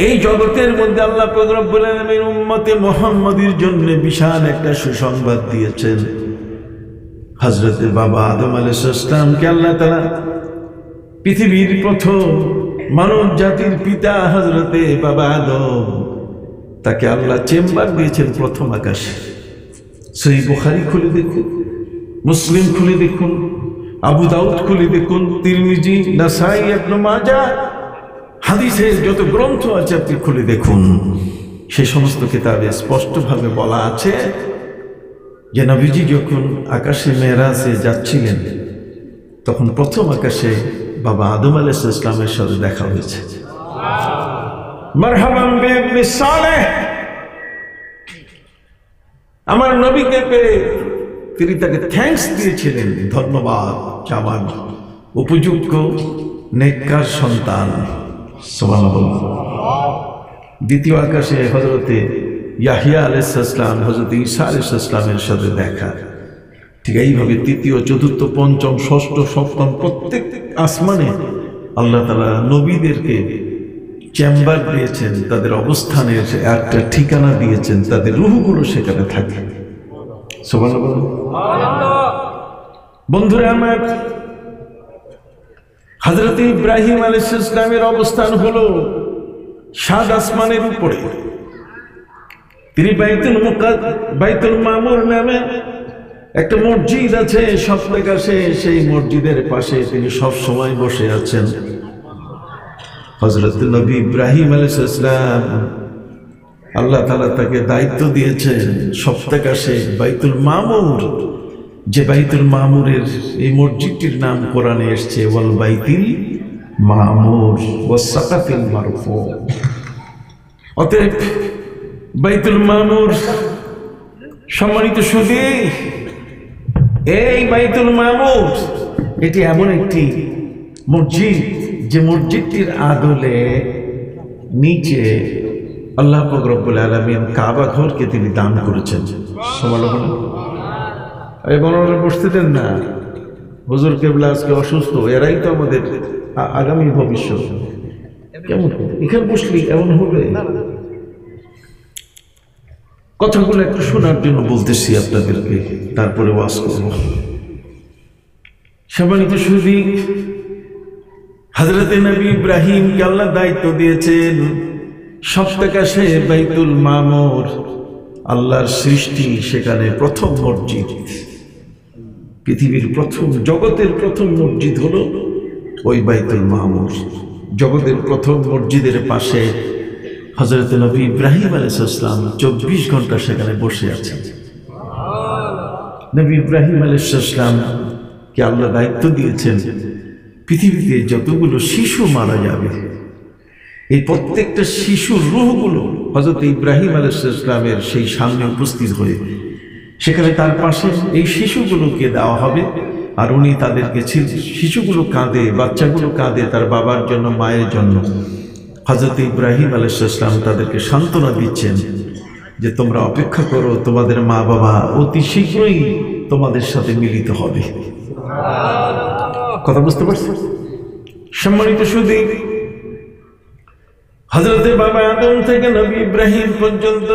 এই জগতের মধ্যে আল্লাহ পাক রব্বুল আলামিন উম্মতে মুহাম্মাদীর জন্য বিশাল একটা সুসংবাদ দিয়েছেন। হযরতে বাবা আদম আলাইহিস সালামকে আল্লাহ তাআলা পৃথিবীর প্রথম মানব জাতির পিতা হযরতে বাবা আদম, তাকে আল্লাহ চেম্বার দিয়েছেন প্রথম আকাশে। সহিহ বুখারী খুলে দেখুন, মুসলিম খুলে দেখুন, আবু দাউদ খুলে দেখুন, তিরমিজি, নাসাই, ইবনে মাজাহ, হাদিসের যত গ্রন্থ আছে আপনি খুলে দেখুন। সেই সমস্ত কিতাবে স্পষ্টভাবে বলা আছে যে নবীজি যখন আকাশে মেরাজে যাচ্ছিলেন তখন প্রথম আকাশে বাবা আদম আলাইহিস সালামের সাথে দেখা হয়েছে। মারহাবান বিইবনে সালেহ, আমার নবীকে পেয়ে তিনি তাকে থ্যাঙ্কস দিয়েছিলেন, ধন্যবাদ, আমার উপযুক্ত নেককার সন্তান। সুবহানাল্লাহ। দ্বিতীয় আকাশে হযরতে ইয়াহইয়া আলাইহিস সালাম, হযরতে ঈসা আলাইহিস সালামের সাথে দেখা। ঠিক এইভাবে তৃতীয়, চতুর্থ, পঞ্চম, ষষ্ঠ, সপ্তম প্রত্যেক আসমানে আল্লাহ তাআলা নবীদেরকে চেম্বার দিয়েছেন, তাদের অবস্থানের একটা ঠিকানা দিয়েছেন, তাদের রূহগুলো সেখানে থাকে। সুবহানাল্লাহ। বন্ধুরা আমার, হযরত ইব্রাহিম আলাইহিস সালামের অবস্থান হলো 7 আসমানের উপরে। তিনি বাইতুল মামুর নামে একটা মসজিদ আছে সপ্তম আকাশে, সেই মসজিদের পাশে তিনি সব সময় বসে আছেন। হযরত নবী ইব্রাহিম আলাইহিস সালাম, আল্লাহ তাআলা তাকে দায়িত্ব দিয়েছেন সপ্তম আকাশে বাইতুল মামুর, যে বাইতুল মামুরের এই মসজিদটির নাম কোরআনে এসেছে ওয়াল বাইতুল মামুর ওয়াস সাকাতিল মারফু। অতএব বাইতুল মামুর, সম্মানিত সুধী, এই বাইতুল মামুর এটি এমন একটি মসজিদ যে মসজিদটির আদলে নিচে আল্লাহ পাক রব্বুল আলামিন কাবা ঘরকে তিনি দান করেছেন। সুবহানাল্লাহ। এই বর্ণনা বসতে দেন না, হুজুর কেবলা আজকে অসুস্থ, এরাই তো আমাদের আগামী ভবিষ্যৎ। কেমন এখানে বসলি এমন হবে? কথাগুলো একটু শোনার জন্য বলতেছি আপনাদেরকে, তারপরে ওয়াজ করব। সম্মানিত সুধী, হযরতে নবী ইব্রাহিমকে আল্লাহ দায়িত্ব দিয়েছেন সপ্তম আকাশে বাইতুল মামুর, আল্লাহর সৃষ্টি, সেখানে প্রথম মসজিদ, পৃথিবীর প্রথম, জগতের প্রথম মসজিদ হলো ওই বাইতুল মামুর। জগতের প্রথম মসজিদের পাশে হযরত নবী ইব্রাহিম আলাইহিস সালাম 24 ঘন্টা সেখানে বসে আছেন। নবী ইব্রাহিম আলাইহিস সালামকে আল্লাহ দায়িত্ব দিয়েছেন পৃথিবীতে যতগুলো শিশু মারা যাবে, এই প্রত্যেকটা শিশুর রূহগুলো হযরত ইব্রাহিম আলাইহিস সালামের সেই সামনে উপস্থিত হয়ে সেখানে তার পাশে এই শিশুগুলোকে দেওয়া হবে। আর উনি তাদেরকে, শিশুগুলো কাঁদে, বাচ্চাগুলো কাঁদে তার বাবার জন্য, মায়ের জন্য। হযরত ইব্রাহিম আলাইহিস সালাম তাদেরকে সান্ত্বনা দিচ্ছেন যে তোমরা অপেক্ষা করো, তোমাদের মা বাবা অতি শীঘ্রই তোমাদের সাথে মিলিত হবে। কথা বুঝতে পারছেন? সম্মানিত সুধী, হযরতে বাবা আদম থেকে নবী ইব্রাহিম পর্যন্ত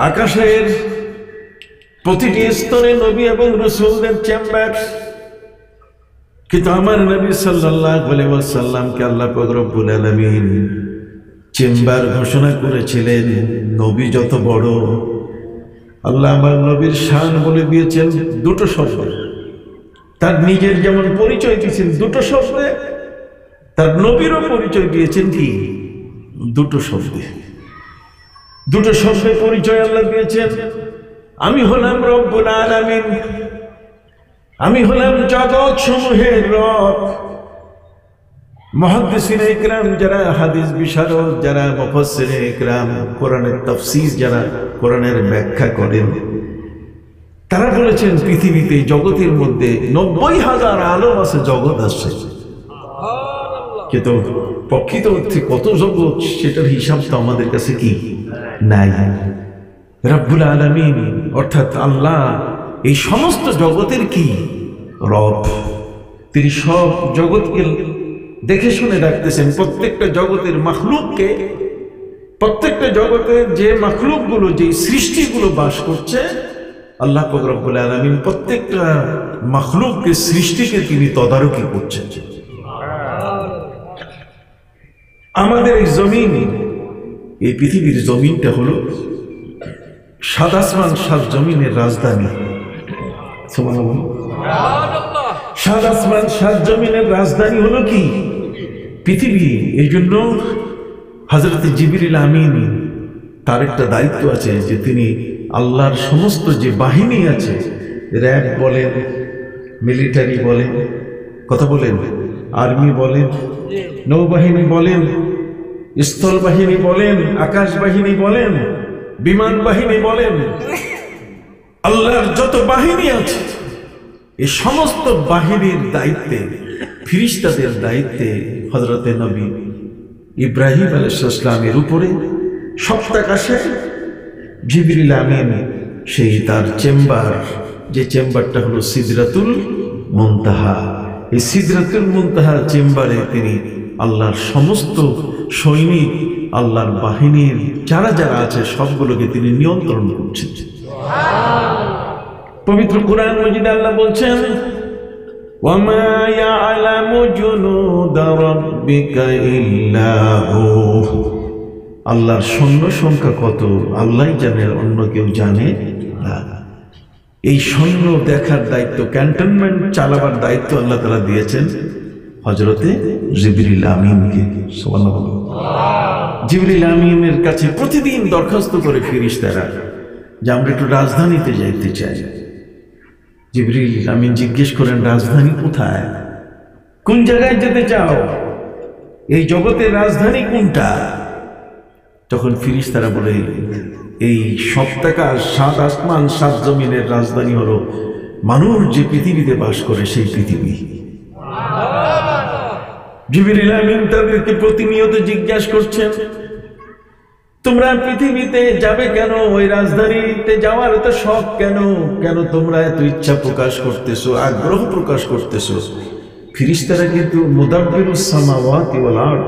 আকাশের প্রতিটি স্তরে নবী এবং রাসূলদের চেম্বার। কিন্তু আমার নবী সাল্লাল্লাহু আলাইহি ওয়াসাল্লামকে আল্লাহ পাক রব্বুল আলামিন চেম্বার ঘোষণা করেছিলেন। নবী যত বড়, আল্লাহ আমার নবীর শান বলে দিয়েছেন দুটো শব্দ। তার নিজের যেমন পরিচয় দিয়েছেন দুটো শব্দে, তার নবীরও পরিচয় দিয়েছেন কি দুটো শব্দে। দুটো শব্দে পরিচয় আল্লাহ দিয়েছেন। আমি হলাম রব্বুল আলামিন, আমি হলাম জগৎ সমূহের রব। মুহাদ্দিসিনে ইকরাম যারা হাদিস বিশারদ, যারা মুফাসসিরে ইকরাম, কোরআনের তাফসীর যারা কোরআনের ব্যাখ্যা করেন, তারা বলেছেন পৃথিবীতে জগতের মধ্যে 90,000 আলম আছে, জগৎ আছে, কিন্তু প্রকৃত অর্থে কত জগৎ সেটার হিসাব তো আমাদের কাছে কি নাই। রব্বুল আলামিন অর্থাৎ আল্লাহ এই সমস্ত জগতের কি রব। তিনি সব জগৎকে দেখে শুনে রাখতেছেন প্রত্যেকটা জগতের মাখলুককে, প্রত্যেকটা জগতের যে মাখলুকগুলো, যে সৃষ্টিগুলো বাস করছে, আল্লাহ পাক রব্বুল আলামিন প্রত্যেকটা মাখলুককে, সৃষ্টিকে তিনি তদারকি করছেন। আমাদের এই জমিন, এই পৃথিবীর জমিনটা হলো সাত আসমান সাত জমিনের রাজধানী। সাত আসমান সাত জমিনের রাজধানী হলো কি? পৃথিবী। এই জন্য হযরত জিবরিল আমিন, তার একটা দায়িত্ব আছে যে তিনি আল্লাহর সমস্ত যে বাহিনী আছে, র্যাব বলেন, মিলিটারি বলেন, কথা বলেন, আর্মি বলেন, নৌবাহিনী বলেন, স্থল বাহিনী বলেন, আকাশ বাহিনী বলেন, বিমান বাহিনী বলেন, আল্লাহর যত বাহিনী আছে, এই সমস্ত বাহিনীর দায়িত্বে, ফিরিস্তাদের দায়িত্বে হযরতে নবী ইব্রাহিম আলাইহিস সালামের উপরে সপ্তাকাশে জিবরিল আমিন সেই তার চেম্বার, যে চেম্বারটা হলো সিদরাতুল মুনতাহা, এই সিদরাতুল মুনতাহা চেম্বারে তিনি আল্লাহর সমস্ত সৈনিক, আল্লাহর বাহিনীর যারা যারা আছে সবগুলোকে তিনি নিয়ন্ত্রণ করছেন। পবিত্র কুরআন মাজিদে আল্লাহ বলছেন, ওয়ামা ইয়ালামু জুনুদা রাব্বিকা ইল্লা হু, আল্লাহর সৈন্য সংখ্যা কত আল্লাহই জানেন, অন্য কেউ জানে না। এই সৈন্য দেখার দায়িত্ব, ক্যান্টনমেন্ট চালাবার দায়িত্ব আল্লাহ তাআলা দিয়েছেন হযরতে জিবরিল আমিনকে। সুবহানাল্লাহ। জিবরিল আমিনের কাছে প্রতিদিন দরখাস্ত করে ফেরেশতারা যে আমরা একটু রাজধানীতে যাইতে চাই। জিবরিল আমিন জিজ্ঞেস করেন, রাজধানী কোথায়? কোন জায়গায় যেতে চাও? এই জগতের রাজধানী কোনটা? তখন ফেরেশতারা বলে, এই সপ্তাকাশ সাত আসমান সাত জমিনের রাজধানী হলো মানুষ যে পৃথিবীতে বাস করে সেই পৃথিবী। জিবরিল আমিন তাদেরকে প্রতিনিয়ত জিজ্ঞাসা করছেন, তোমরা পৃথিবীতে যাবে কেন? ওই রাজধানীতে যাওয়ার এত শখ কেন? কেন তোমরা এত ইচ্ছা প্রকাশ করতেছো, আগ্রহ প্রকাশ করতেছো? ফেরেশতারা কিন্তু মুদাব্বিরুস সামাওয়াতি ওয়াল আরদ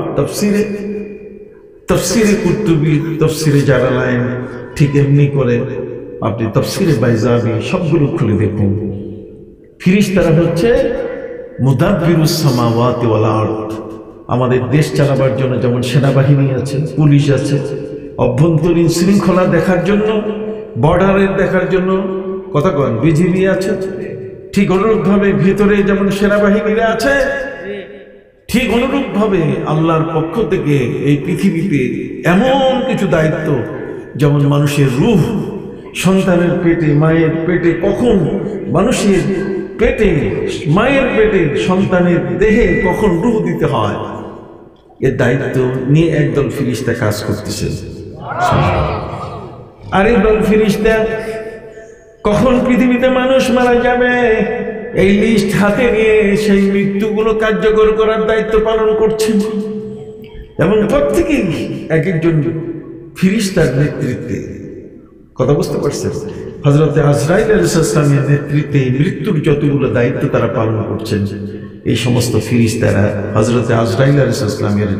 তাফসীরে কুতুবী, তাফসীরে জালালাইন, ঠিক এমনি করে আপনি তাফসীরে বাইজাবি সবগুলো খুলে দেখুন। ফেরেশতারা হচ্ছে মুদাব্বিরুস সামাওয়াতি ওয়াল আরদ। আমাদের দেশ চালাবার জন্য যেমন সেনাবাহিনী আছে, পুলিশ আছে, অভ্যন্তরীণ শৃঙ্খলা দেখার জন্য, বর্ডারের দেখার জন্য কথা কন বিজিবি আছে, ঠিক অনুরূপভাবে ভিতরে যেমন সেনাবাহিনীরা আছে, ঠিক অনুরূপভাবে আল্লাহর পক্ষ থেকে এই পৃথিবীতে এমন কিছু দায়িত্ব, যেমন মানুষের রূহ সন্তানের পেটে, মায়ের পেটে, কখন মানুষের পেটে, মায়ের পেটে, সন্তানের দেহে কখন রূহ দিতে হয়, এর দায়িত্ব নিয়ে একদল ফেরেশতা কাজ করতেছেন। আরেকদল ফেরেশতা কখন পৃথিবীতে মানুষ মারা যাবে এই লিস্ট হাতে নিয়ে সেই মৃত্যুগুলো কার্যকর করার দায়িত্ব পালন করছেন। এবং প্রত্যেকেই এক একজন ফেরেশতার নেতৃত্বে, কথা বুঝতে পারছেন, হযরতে আজরাইল আলাইহিস সালামের নেতৃত্বে মৃত্যুর যতগুলো দায়িত্ব তারা পালন করছেন, এই সমস্ত ফেরেশতারা হযরতে আজরাইল আলাইহিস সালামের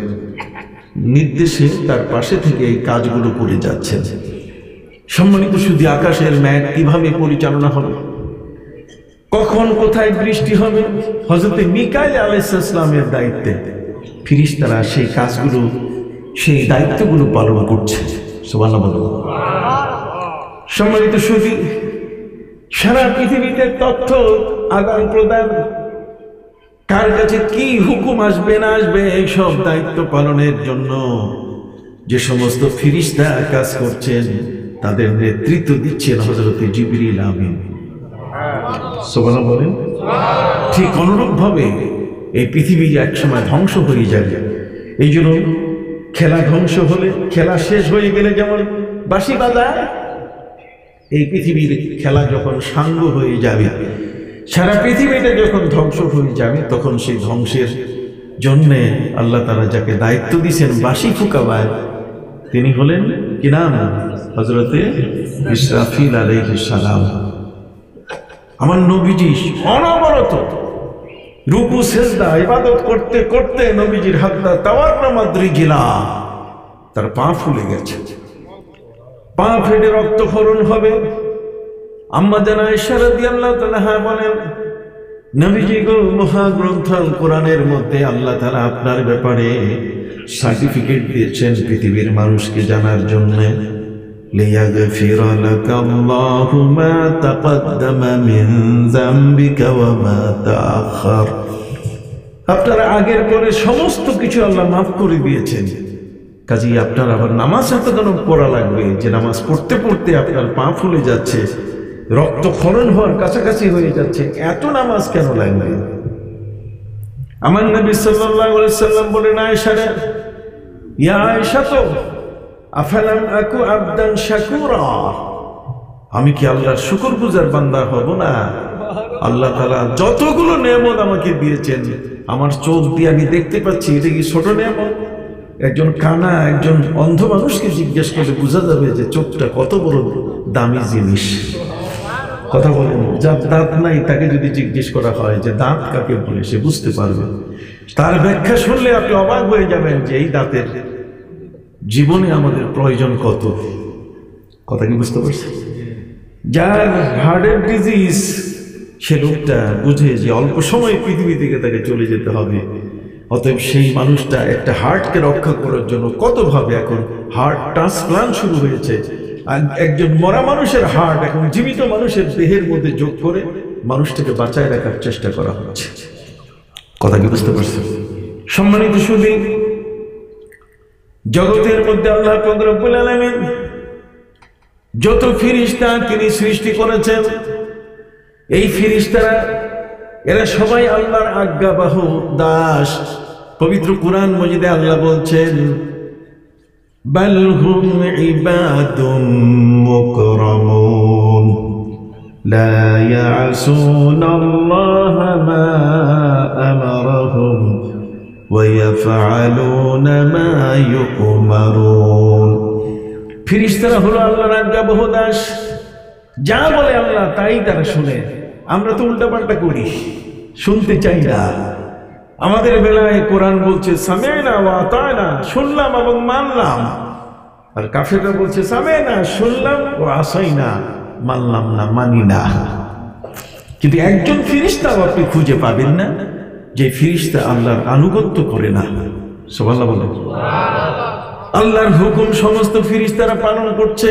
নির্দেশে তার পাশে থেকে এই কাজগুলো করে যাচ্ছেন। সম্মানিত শুধু আকাশের মেঘ কিভাবে পরিচালনা হবে, কখন কোথায় বৃষ্টি হবে, হযরতে মিকাইল আলাইহিস সালামের দায়িত্বে ফেরেশতারা সেই কাজগুলো, সেই দায়িত্বগুলো পালন করছে। সুবহানাল্লাহ। সম্মানিত শুধু সারা পৃথিবীতে তথ্য আদান প্রদান, কার কাছে কি হুকুম আসবে না আসবে, এইসব দায়িত্ব পালনের জন্য যে সমস্ত ফেরেশতা কাজ করছেন তাদের নেতৃত্ব দিচ্ছেন হযরতে জিবরিল আমিন। সুবহানাল্লাহ বলেন। ঠিক অনুরূপভাবে এই পৃথিবী একসময় ধ্বংস হয়ে যাবে। এই জন্য খেলা ধ্বংস হলে, খেলা শেষ হয়ে গেলে যেমন বাঁশি বাজায়, এই পৃথিবীর খেলা যখন সাঙ্গ হয়ে যাবে, সারা পৃথিবীটা যখন ধ্বংস হয়ে যাবে, তখন সেই ধ্বংসের জন্যে আল্লাহ তাআলা যাকে দায়িত্ব দিয়েছেন বাঁশি ফুঁকাবার, তিনি হলেন কি নাম? হযরতে ইসরাফিল আলাইহিস সালাম। আমার নবীজি অনবরত রুকু সেজদা ইবাদত করতে করতে নবীজির হাতটা তাওয়ারনা মাদ্রিজিলা, তার পা ফুলে গেছে, পা ফেটে রক্তক্ষরণ হবে। আম্মা জান আয়েশা রাদিয়াল্লাহু তাআলা বলেন, নবীজি গো, মহাগ্রন্থ আল কোরআনের মধ্যে আল্লাহ তাআলা আপনার ব্যাপারে সার্টিফিকেট দিয়েছেন পৃথিবীর মানুষকে জানার জন্য। ليغفر لك الله ما تقدم من ذنبك وما تأخر, আপনার আগের পরে সমস্ত কিছু আল্লাহ মাফ করে দিয়েছেন। কাজেই আপনার আবার নামাজ এত কেন পড়া লাগবে যে নামাজ পড়তে পড়তে আপনার পা ফুলে যাচ্ছে, রক্তক্ষরণ হওয়ার কাছাকাছি হয়ে যাচ্ছে, এত নামাজ কেন লাগবে? আমার নবী সাল্লাল্লাহু আলাইহি সাল্লাম বলেন, আয়েশা রে, ইয়া আয়েশা, তো আফালাম আকু আবদান শাকুরা, আমি কি আল্লাহর শুকরগুজার বান্দা হব না? আল্লাহ তাআলা যতগুলো নেয়ামত আমাকে দিয়েছেন, আমার চোখ দিয়ে আমি দেখতে পাচ্ছি, এটা কি ছোট নেয়ামত? একজন কানা, একজন অন্ধ মানুষকে জিজ্ঞেস করলে বোঝা যাবে যে চোখটা কত বড় দামি জিনিস। কথা বলেন, যার দাঁত নাই তাকে যদি জিজ্ঞেস করা হয় যে দাঁত কাকে বলে, সে বুঝতে পারবে। তার ব্যাখ্যা শুনলে আপনি অবাক হয়ে যাবেন যে এই দাঁতের জীবনে আমাদের প্রয়োজন কত। কথা কি বুঝতে পারছেন? যার হার্টের ডিজিজ, সে লোকটা বুঝে যে অল্প সময় পৃথিবী থেকে তাকে চলে যেতে হবে। অতএব সেই মানুষটা একটা হার্টকে রক্ষা করার জন্য কতভাবে এখন হার্ট ট্রান্সপ্লান্ট শুরু হয়েছে। আর একজন মরা মানুষের হার্ট এখন জীবিত মানুষের দেহের মধ্যে যোগ করে মানুষটাকে বাঁচায় রাখার চেষ্টা করা হচ্ছে। কথা কি বুঝতে পারছেন? সম্মানিত সুধী, জগতের মধ্যে আল্লাহ পাক রব্বুল আলামিন যত ফেরেশতা তিনি সৃষ্টি করেছেন, এই ফেরেশতারা এরা সবাই আল্লাহর আজ্ঞাবাহু দাস। পবিত্র কুরআন মজিদে আল্লাহ বলছেন, বাল হুম ইবাদুম মুকরামুন লা ইয়াসুনাল্লাহা মা আমারাহুম ওয়া ইয়াফআলুনা মা ইউমারুন। ফেরেশতারা হলো আল্লাহর আজ্ঞাবহ দাস, যা বলে আল্লাহ তাই তারা শুনে। আমরা তো উল্টাপাল্টা করি, শুনতে চাই না। আমাদের বেলায় কোরআন বলছে সামি'না ওয়া আতা'না, শুনলাম এবং মানলাম। আর কাফেররা বলছে সামি'না, শুনলাম, ও আসাইনা, মানলাম না, মানি না। কিন্তু একজন ফেরেশতাও আপনি খুঁজে পাবেন না যে ফেরেশতা আল্লাহর আনুগত্য করে না। সুবহানাল্লাহ বলেন। আল্লাহর হুকুম সমস্ত ফেরেশতারা পালন করছে।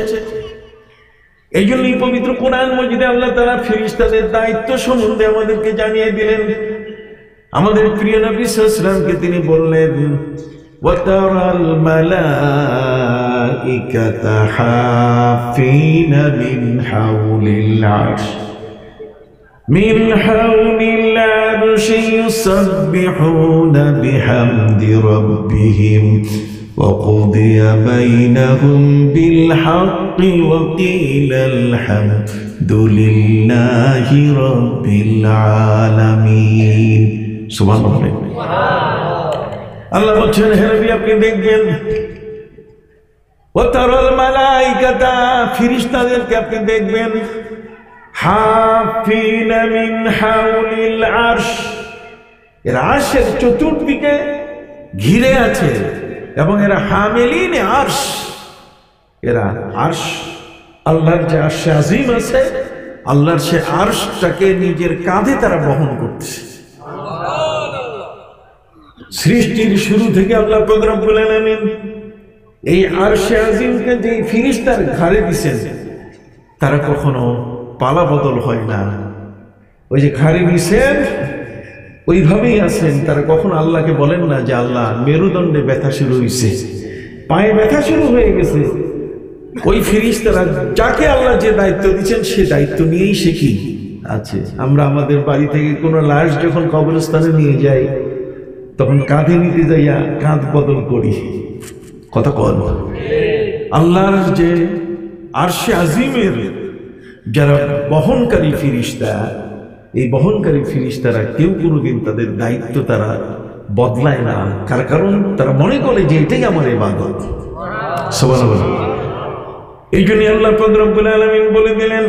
এই জন্যই পবিত্র কোরআন মজিদে আল্লাহ তাআলা ফেরেশতাদের দায়িত্ব সম্বন্ধে আমাদেরকে জানিয়ে দিলেন। আমাদের প্রিয় নবী সাল্লাল্লাহু আলাইহি ওয়াসাল্লামকে তিনি বললেন, ওয়াতারাল মালাইকাতা হাফিনা মিন হাউলিল আরশ মিন হাউলিল আরশ ইউসাব্বিহুনা বিহামদি রাব্বিহিম وقضي بينهم بالحق وقيل الحمد لله رب العالمين। সুবহানাল্লাহ। আল্লাহ বলছেন, হে নবী আপনি দেখবেন, ওয়াতারাল মালাইকাতা, ফেরেশতাদেরকে আপনি দেখবেন, হাফিনা মিন হাউলিল আরশ, এরা আরশের চতুর্দিকে ঘিরে আছে এবং এরা হামিলিনে আরশ, এরা আরশ, আল্লাহর যে আরশে আজিম আছে, আল্লাহর সে আরশটাকে নিজের কাঁধে তারা বহন করতেছে। সৃষ্টির শুরু থেকে আল্লাহ পাক রব্বুল আলামিন এই আরশে আজিমকে যে ফেরেশতার ঘাড়ে দিয়েছেন, তারা কখনো পালা বদল হয় না। ওই যে ঘাড়ে দিয়েছেন ওইভাবেই আছেন। তারা কখনো আল্লাহকে বলেন না যে আল্লাহ মেরুদণ্ডে ব্যথা শুরু হয়েছে, পায়ে ব্যথা শুরু হয়ে গেছে। ওই ফেরেশতারা যাকে আল্লাহ যে দায়িত্ব দিচ্ছেন সে দায়িত্ব নিয়েই সে কি আছে। আমরা আমাদের বাড়ি থেকে কোনো লাশ যখন কবরস্থানে নিয়ে যাই, তখন কাঁধে নিতে যাইয়া কাঁধ বদল করি। কথা কন। আল্লাহর যে আরশে আজিমের যারা বহনকারী ফেরেশতা, এই বহনকারী ফেরেশতারা কেউ কোনোদিন তাদের দায়িত্ব তারা বদলায় না। কারণ তারা মনে করে যে এটাই আমার ইবাদত। সুবহানাল্লাহ। এই জন্য আল্লাহ পাক রব্বুল আলামিন বলে দিলেন,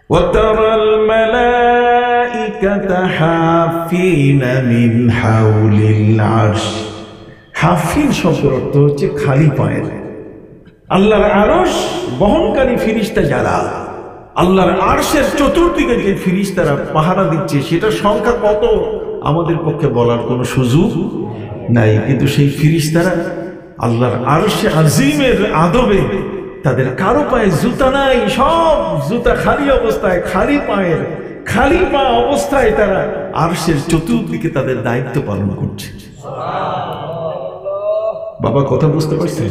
ওয়াতারাল মালাইকাতা মালাইকাতা হাফিনা মিন হাউলিল আরশ। হাফিন শব্দের অর্থ হচ্ছে খালি পায়ের। আল্লাহর আরশ বহনকারী ফিরিস্তা যারা, আল্লাহর আরশের চতুর্দিকে যে ফিরিস্তারা পাহারা দিচ্ছে, সেটা সংখ্যা কত আমাদের পক্ষে বলার কোনো সুযোগ নাই। কিন্তু সেই ফিরিস্তারা আল্লাহর আরশে আজিমের আদবে, তাদের কারো পায়ে জুতা নাই, সব জুতা খালি অবস্থায়, খালি পায়ের, খালি পা অবস্থায় তারা আরশের চতুর্দিকে তাদের দায়িত্ব পালন করছে। বাবা কথা বুঝতে পারছে?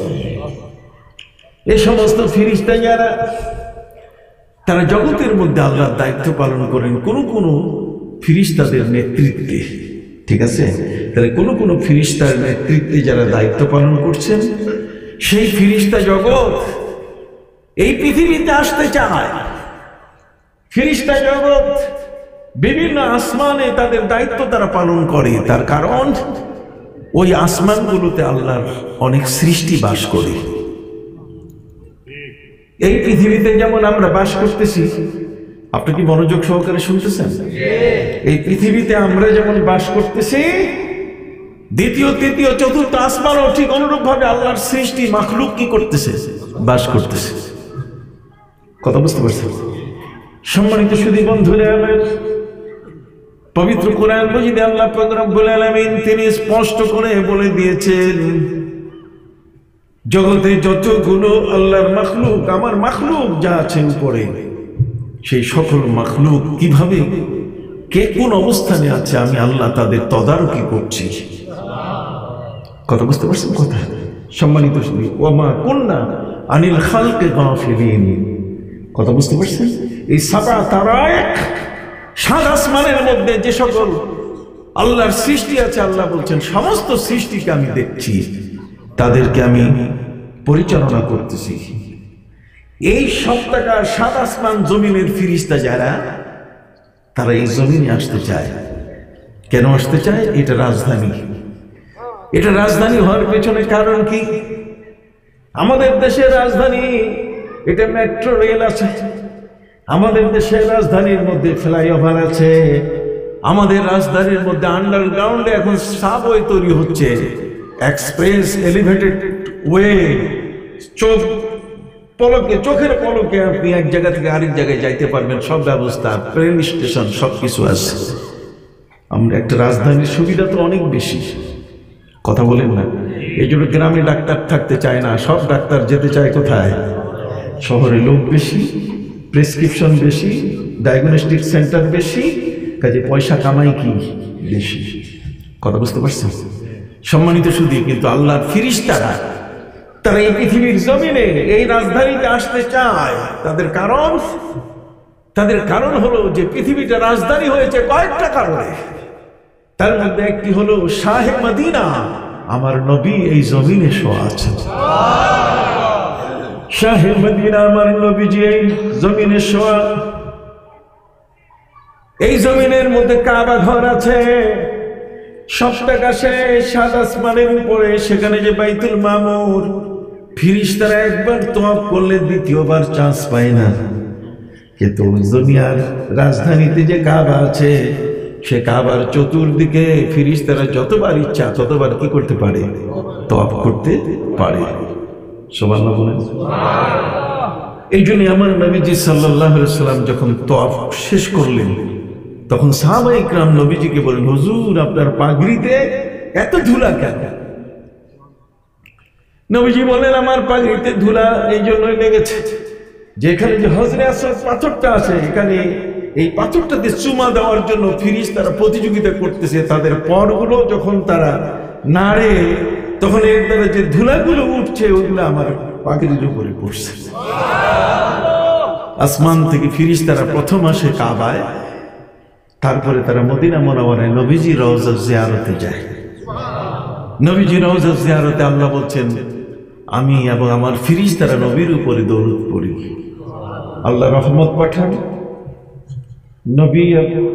এই সমস্ত ফিরিস্তা যারা, তারা জগতের মধ্যে আল্লাহর দায়িত্ব পালন করেন কোন কোন ফিরিস্তাদের নেতৃত্বে। ঠিক আছে, তাহলে কোন কোন ফিরিস্তার নেতৃত্বে যারা দায়িত্ব পালন করছেন, সেই ফিরিস্তা জগৎ এই পৃথিবীতে আসতে চায়। ফিরিস্তা জগৎ বিভিন্ন আসমানে তাদের দায়িত্ব তারা পালন করে। তার কারণ ওই আসমানগুলোতে আল্লাহর অনেক সৃষ্টি বাস করে। এই পৃথিবীতে যেমন আমরা বাস করতেছি, আপনি কি মনোযোগ সহকারে শুনতেছেন? এই পৃথিবীতে আমরা যেমন বাস করতেছি, দ্বিতীয় তৃতীয় চতুর্থ আসমানও ঠিক অনুরূপ ভাবে আল্লাহর সৃষ্টি মাখলুক কি করতেছে? বাস করতেছে। কথা বুঝতে পারছেন? সম্মানিত সুধী বন্ধুরা, পবিত্র কোরআন মজিদে আল্লাহ পাক রব্বুল আলামিন তিনি স্পষ্ট করে বলে দিয়েছেন, জগতে যতগুলো আল্লাহর মাখলুক, আমার মাখলুক যা আছে উপরে, সেই সকল মাখলুক কিভাবে কে কোন অবস্থানে আছে আমি আল্লাহ তাদের তদারকি করছি। কথা বুঝতে পারছেন? কথা সম্মানিত সুধী, ওয়া মা কুননা আনিল খালকি গাফিলিন। কথা বুঝতে পারছেন? এই সাবা তারায়েক, সাত আসমানের মধ্যে যে সকল আল্লাহর সৃষ্টি আছে, আল্লাহ বলছেন সমস্ত সৃষ্টিকে আমি দেখছি, তাদেরকে আমি পরিচালনা করতেছি। এই সপ্তাহকার সাত আসমান জমিনের ফিরিস্তা যারা, তারা এই জমিনে আসতে চায়। কেন আসতে চায়? এটা রাজধানী। এটা রাজধানী হওয়ার পেছনে কারণ কি? আমাদের দেশের রাজধানী, এটা মেট্রো রেল আছে, আমাদের দেশের রাজধানীর মধ্যে ফ্লাইওভার আছে, আমাদের রাজধানীর মধ্যে আন্ডারগ্রাউন্ডে এখন সাবওয়ে তৈরি হচ্ছে, এক্সপ্রেস এলিভেটেড ওয়ে, চোখের পলকে আপনি এক জায়গা থেকে আরেক জায়গায় যাইতে পারবেন, সব ব্যবস্থা, ট্রেন স্টেশন সবকিছু আছে। আমরা একটা রাজধানীর সুবিধা তো অনেক বেশি, কথা বলেন না? এই জন্য গ্রামে ডাক্তার থাকতে চায় না, সব ডাক্তার যেতে চায় কোথায়? শহরে লোক বেশি, প্রেসক্রিপশন বেশি, ডায়াগনস্টিক সেন্টার বেশি, কাজে পয়সা কামাই কি বেশি। কথা বুঝতে পারছেন? সম্মানিত সুধী, কিন্তু আল্লাহর ফিরিস্তারা তারা এই পৃথিবীর জমিনে এই রাজধানীতে আসতে চায়। তাদের কারণ হলো যে পৃথিবীটা রাজধানী হয়েছে কয়েকটা কারণে। তার মধ্যে একটি হলো শাহে মদিনা, আমার নবী এই জমিনে শোয়া আছেন। শাহে মদিনা আমার নবীজি এই জমিনে শোয়া। এই জমিনের মধ্যে কাবা ঘর আছে, সপ্তাকাশে সাত আসমানের উপরে, সেখানে যে বাইতুল মামুর, ফিরিস্তারা একবার তওয়াফ করলে দ্বিতীয়বার চান্স পায় না। কিন্তু দুনিয়ার রাজধানীতে যে কাবা আছে, সে কাবার চতুর্দিকে ফিরিস্তারা যতবার ইচ্ছা ততবার কি করতে পারে? তওয়াফ করতে পারে। সুবহানাল্লাহ বলেন। এই জন্য আমার নবীজি সাল্লাল্লাহু আলাইহি সাল্লাম যখন তওয়াফ শেষ করলেন, তখন সাহাবায়ে ইকরাম নবীজিকে বলেন, হুজুর আপনার পাগড়িতে এত ধুলা কেন? নবীজি বলেন, আমার পাগড়িতে ধুলা এই জন্যই লেগেছে যেখানে যে হজরে আসওয়াদ পাথরটা আছে, এখানে এই পাথরটাতে চুমা দেওয়ার জন্য ফিরিস্তারা প্রতিযোগিতা করতেছে। তাদের পরগুলো যখন তারা নাড়ে, তখন এর দ্বারা যে ধুলাগুলো উঠছে, ওগুলো আমার পাগড়ির উপরে পড়ছে। আসমান থেকে ফিরিস্তারা প্রথম আসে কাবায়, তারপরে তারা মদিনা মুনাওয়ারায় নবীজি রওজা জিয়ারতে যায়। নবীজি রওজা জিয়ারতে আল্লাহ বলছেন, আমি এবং আমার ফিরিস্তারা নবীর উপরে দরুদ পড়ি, আল্লাহ রহমত পাঠান। নবী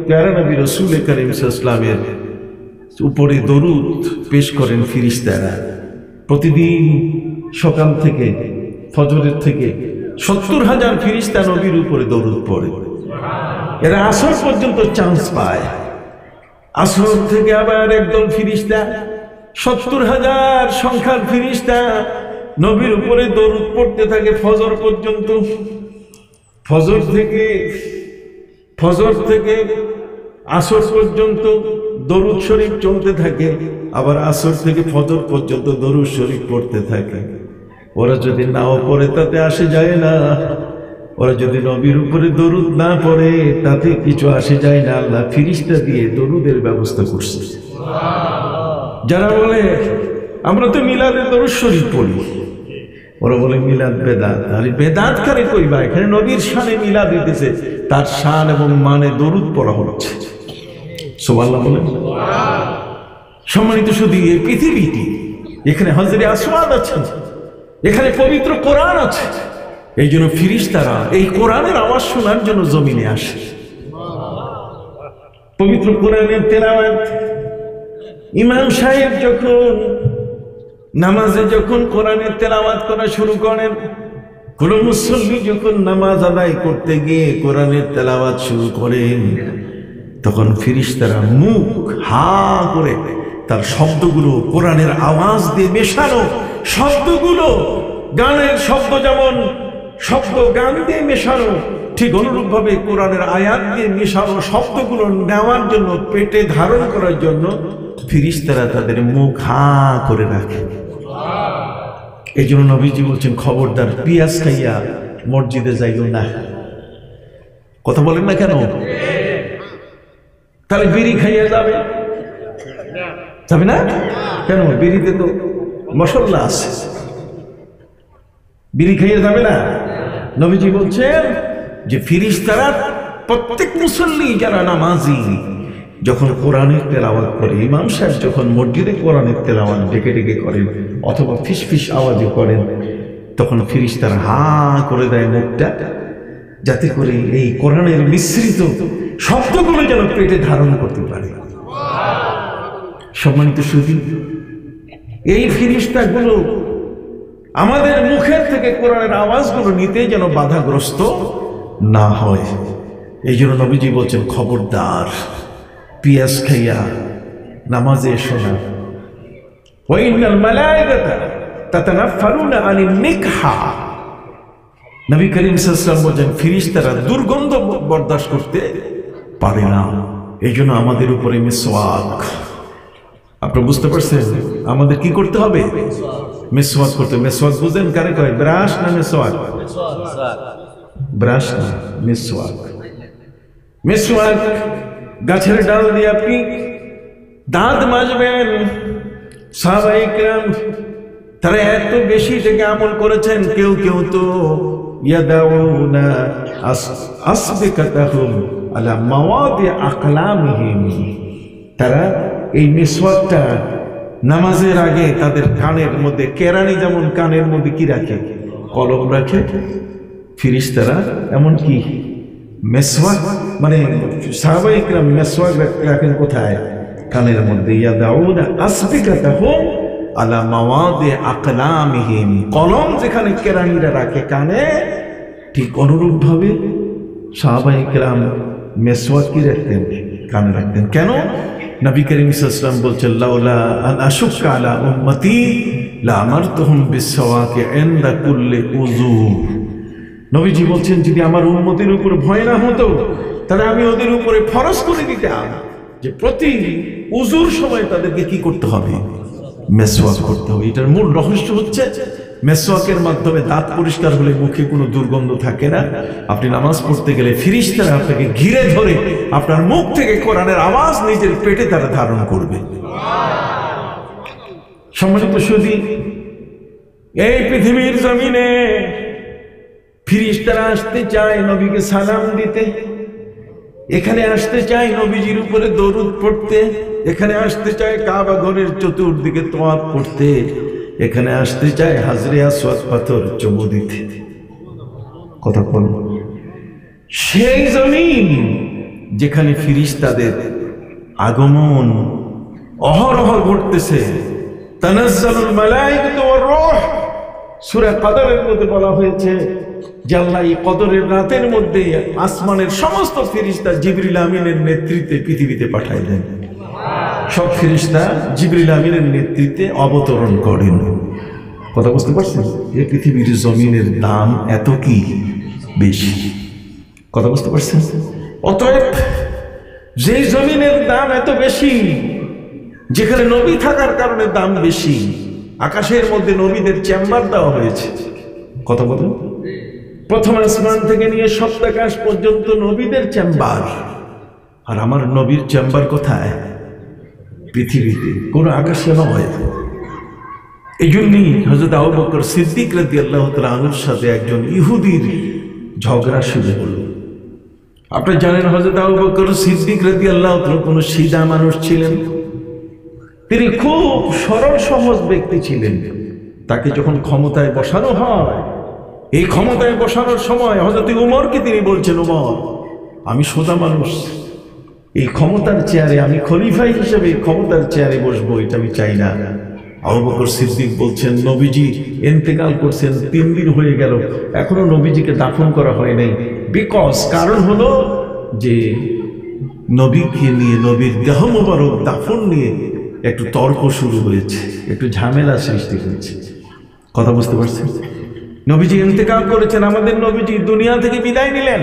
প্যারা নবী রাসূল কারীম সাল্লাল্লাহু আলাইহি ওয়াসাল্লামের উপরে দরুদ পেশ করেন ফিরিস্তারা। প্রতিদিন সকাল থেকে, ফজরের থেকে ৭০,০০০ ফিরিস্তা নবীর উপরে দরুদ পড়ে। এরা আসর পর্যন্ত চান্স পায়। আসর থেকে আবার একদল ফিরিস্তা, 70,000 সংখ্যার ফিরিস্তা নবীর উপরে দরুদ পড়তে থাকে ফজর পর্যন্ত। ফজর থেকে আসর পর্যন্ত দরুদ শরীফ চলতে থাকে, আবার আসর থেকে ফজর পর্যন্ত দরুদ শরীফ পড়তে থাকে। ওরা যদি নাও পড়ে তাতে আসে যায় না, ওরা যদি নবীর উপরে দরুদ না পড়ে তাতে কিছু আসে যায় না। আল্লাহ ফিরিস্তা দিয়ে দরুদের ব্যবস্থা করছে। যারা বলে আমরা তো মিলাদে দরুদ শরীফ পড়ি, ওরা বলে মিলাদ বেদাত। আরে বেদাত কারে কইবা? এখানে নবীর শানে মিলাদ দিতেছে, তার শান এবং মানে দরুদ পড়া হচ্ছে। সুবহানাল্লাহ বলেন। সম্মানিত শুধু এই পৃথিবীটি, এখানে হযরত আসওয়াদ আছে, এখানে পবিত্র কোরআন আছে। এই জন্য ফিরিস্তারা এই কোরআনের আওয়াজ শোনার জন্য জমিনে আসে। পবিত্র কোরআনের তেলাওয়াত ইমাম সাহেব যখন নামাজে কোরআনের তেলাওয়াত করা শুরু করেন, কোন মুসল্লি যখন নামাজ আদায় করতে গিয়ে কোরআনের তেলাওয়াত শুরু করেন, তখন ফিরিস্তারা মুখ হা করে তার শব্দগুলো কোরআনের আওয়াজ দিয়ে মেশানো শব্দগুলো, গানের শব্দ যেমন শব্দ গান দিয়ে মেশানো, ঠিক অনুরূপভাবে কোরআনের আয়াত দিয়ে মেশানো শব্দগুলো নেওয়ার জন্য, পেটে ধারণ করার জন্য ফিরিস্তারা তাদের মুখ হা করে রাখে। এই জন্য নবীজি বলছেন, খবরদার পিয়াজ খাইয়া মসজিদে যাইও না। কথা বলেন না কেন? তাহলে বিড়ি খাইয়া যাবে না কেন? বিড়িতে তো মশলা আছে, বিড়ি খাইয়া যাবে না। নবীজি বলছেন যে ফিরিস্তারা প্রত্যেক মুসল্লি যারা নামাজি যখন কোরআনের তেলাওয়াত করে, ইমাম সাহেব যখন মসজিদে কোরআনের তেলাওয়াত ডেকে ডেকে করেন অথবা ফিস ফিস আওয়াজে করেন, তখন ফিরিস্তারা হা করে দেয় মুখটা, যাতে করে এই কোরআনের মিশ্রিত শব্দগুলো যেন পেটে ধারণ করতে পারে। সম্মানিত সুধী, এই ফিরিস্তাগুলো আমাদের মুখের থেকে কোরআনের আওয়াজগুলো নিতে যেন বাধাগ্রস্ত না হয়। এই জন্য নবীজি বলছেন, খবরদার পিয়াজ খাইয়া নামাজে এসো না। ওয়াইনাল মালায়েকাতা তাতানাফফারুনা আনিন নিকহা। নবী করিম সাল্লাল্লাহু আলাইহি ওয়াসাল্লাম বলেন, ফেরেশতারা দুর্গন্ধ বরদাস্ত করতে পারে না। এই জন্য আমাদের উপরে মিসওয়াক। আপনি বুঝতে পারছেন আমাদের কি করতে হবে? মিসওয়াক করতে। মিসওয়াক বুঝেন কারে কয়? ব্রাশ না মিসওয়াক? ব্রাশ না, মিসওয়াক। মিসওয়াক গাছের ডাল দিয়ে আপনি দাঁত মাজবেন। সাহাবায়ে কেরাম তারা এত বেশি থেকে আমল করেছেন, কেউ কেউ তো ইয়াদাউনা আসবিকাতাহুম আলা মাওয়াদি আকলামিহিম। তারা এই মিসওয়াকটা নামাজের আগে তাদের কানের মধ্যে, কেরানি যেমন কানের মধ্যে কি রাখে? কলম রাখে। ফিরিস্তারা এমনকি মিসওয়াক, মানে সাহাবায়ে কেরাম মিসওয়াক রাখেন কোথায়? কানের মধ্যে। ইয়াদাউনা আসবিকাতাহুম আলা মাওয়াদি আকলামিহিম। কলম যেখানে কেরানিরা রাখে কানে, ঠিক অনুরূপ ভাবে সাহাবায়ে কেরাম মিসওয়াক কি রাখতেন? কানে রাখতেন। কেন? নবী করিম সাল্লাল্লাহু আলাইহি ওয়াসাল্লাম বলছেন, লাউলা আন আশুক্কা আলা উম্মতি লা আমারতুহুম বিসওয়াকি ইনদা কুল্লি উযু। নবীজি বলছেন, যদি আমার উম্মতের উপর ভয় না হতো তাহলে আমি ওদের উপরে ফরজ করে দিতাম যে প্রতি উযুর সময় তাদেরকে কি করতে হবে? মিসওয়াক করতে হবে। এটার মূল রহস্য হচ্ছে মিসওয়াকের মাধ্যমে দাঁত পরিষ্কার হলে মুখে কোনো দুর্গন্ধ থাকে না। আপনি নামাজ পড়তে গেলে ফিরিস্তারা আপনাকে ঘিরে ধরে আপনার মুখ থেকে কোরআনের আওয়াজ নিজের পেটে তারা ধারণ করবে। সম্মানিত সুধী, এই পৃথিবীর জমিনে ফিরিস্তারা আসতে চায় নবীকে সালাম দিতে, এখানে আসতে চায় নবীজির উপরে দরুদ পড়তে, এখানে আসতে চায় কাবা ঘরের চতুর্দিকে তওয়াফ করতে, এখানে আসতে চায় হাজরে আসওয়াদ পাথর চুমু দিতে। কথা বল। সেই জমিন যেখানে ফিরিস্তাদের আগমন অহরহ ঘটতেছে। তানাজ্জালুল মালায়েকাতু ওয়ার রূহ, সূরা কদরের মধ্যে বলা হয়েছে যে আল্লাহ এই কদরের রাতের মধ্যে আসমানের সমস্ত ফেরেশতা জিবরিল আমিনের নেতৃত্বে পৃথিবীতে পাঠায় দেন। সব ফেরেশতা জিবরিল আমিনের নেতৃত্বে অবতরণ করেন। কথা বুঝতে পারছেন? এই পৃথিবীর জমিনের দাম এত কি বেশি। কথা বুঝতে পারছেন? অতএব যে জমিনের দাম এত বেশি, যেখানে নবী থাকার কারণে দাম বেশি, আকাশের মধ্যে নবীদের চেম্বার দেওয়া হয়েছে। কথা বলুন, প্রথম আসমান থেকে নিয়ে সপ্তাকাশ পর্যন্ত নবীদের চেম্বার। আর আমার নবীর চেম্বার কোথায়? পৃথিবীতে, কোনো আকাশে নয়। এই জন্যই হযরত আবু বকর সিদ্দিক রাদিয়াল্লাহু তাআলা আনহুর সাথে একজন ইহুদির ঝগড়া শুরু হলো। আপনি জানেন হযরত আবু বকর সিদ্দিক রাদিয়াল্লাহু তাআলা কোনো সিধা মানুষ ছিলেন। তিনি খুব সরল সহজ ব্যক্তি ছিলেন। তাকে যখন ক্ষমতায় বসানো হয়, এই ক্ষমতায় বসানোর সময় হযরত উমরকে তিনি বলছেন, উমর, আমি সোজা মানুষ, এই ক্ষমতার চেয়ারে আমি খলিফা হিসেবে ক্ষমতার চেয়ারে বসবো, এটা আমি চাই না। আবু বকর সিদ্দিক বলছেন, নবীজি ইন্তেকাল করছেন, 3 দিন হয়ে গেল, এখনো নবীজিকে দাফন করা হয় নাই। কারণ হলো যে নবীকে নিয়ে, নবীর দেহ মোবারক দাফন নিয়ে একটু তর্ক শুরু হয়েছে, একটু ঝামেলা সৃষ্টি হয়েছে। কথা বুঝতে পারছেন? নবীজি ইন্তেকাল করেছেন, আমাদের নবীজি দুনিয়া থেকে বিদায় নিলেন।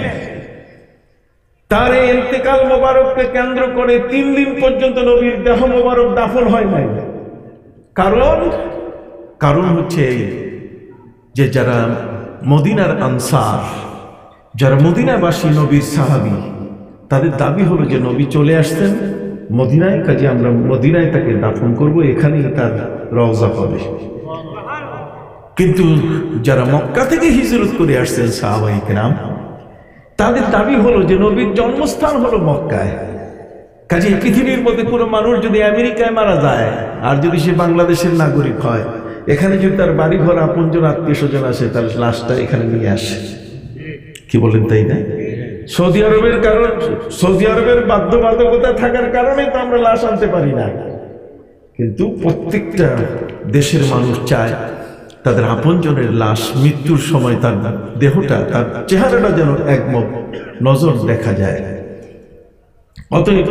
তার এই ইন্তেকাল মোবারককে কেন্দ্র করে 3 দিন পর্যন্ত নবীর দেহ মোবারক দাফন হয় নাই। কারণ হচ্ছে এই যে যারা মদিনার আনসার, যারা মদিনাবাসী, নবীর সাহাবী, তাদের দাবি হলো যে নবী চলে আসছেন মদিনায়, কাজে আমরা মদিনায় তাকে দাফন করব, এখানেই তার রওজা হবে। কিন্তু যারা মক্কা থেকে হিজরত করে আসছেন সাহাবায়ে কেরাম, তাদের দাবি হলো যে নবীর জন্মস্থান হলো মক্কায়। কাজে পৃথিবীর মধ্যে কোনো মানুষ যদি আমেরিকায় মারা যায় আর যদি সে বাংলাদেশের নাগরিক হয়, এখানে যদি তার বাড়ি ঘর, আপনজন, আত্মীয় স্বজন আসে, তার লাশটা এখানে নিয়ে আসে। কি বলেন, তাই না? সৌদি আরবের বাধ্যবাধকতা থাকার কারণে তো আমরা লাশ আনতে পারি না। কিন্তু প্রত্যেকটা দেশের মানুষ চায় তাদের আপনজনের লাশ মৃত্যুর সময় তার দেহটা, তার চেহারাটা যেন এক নজর দেখা যায়। অতএব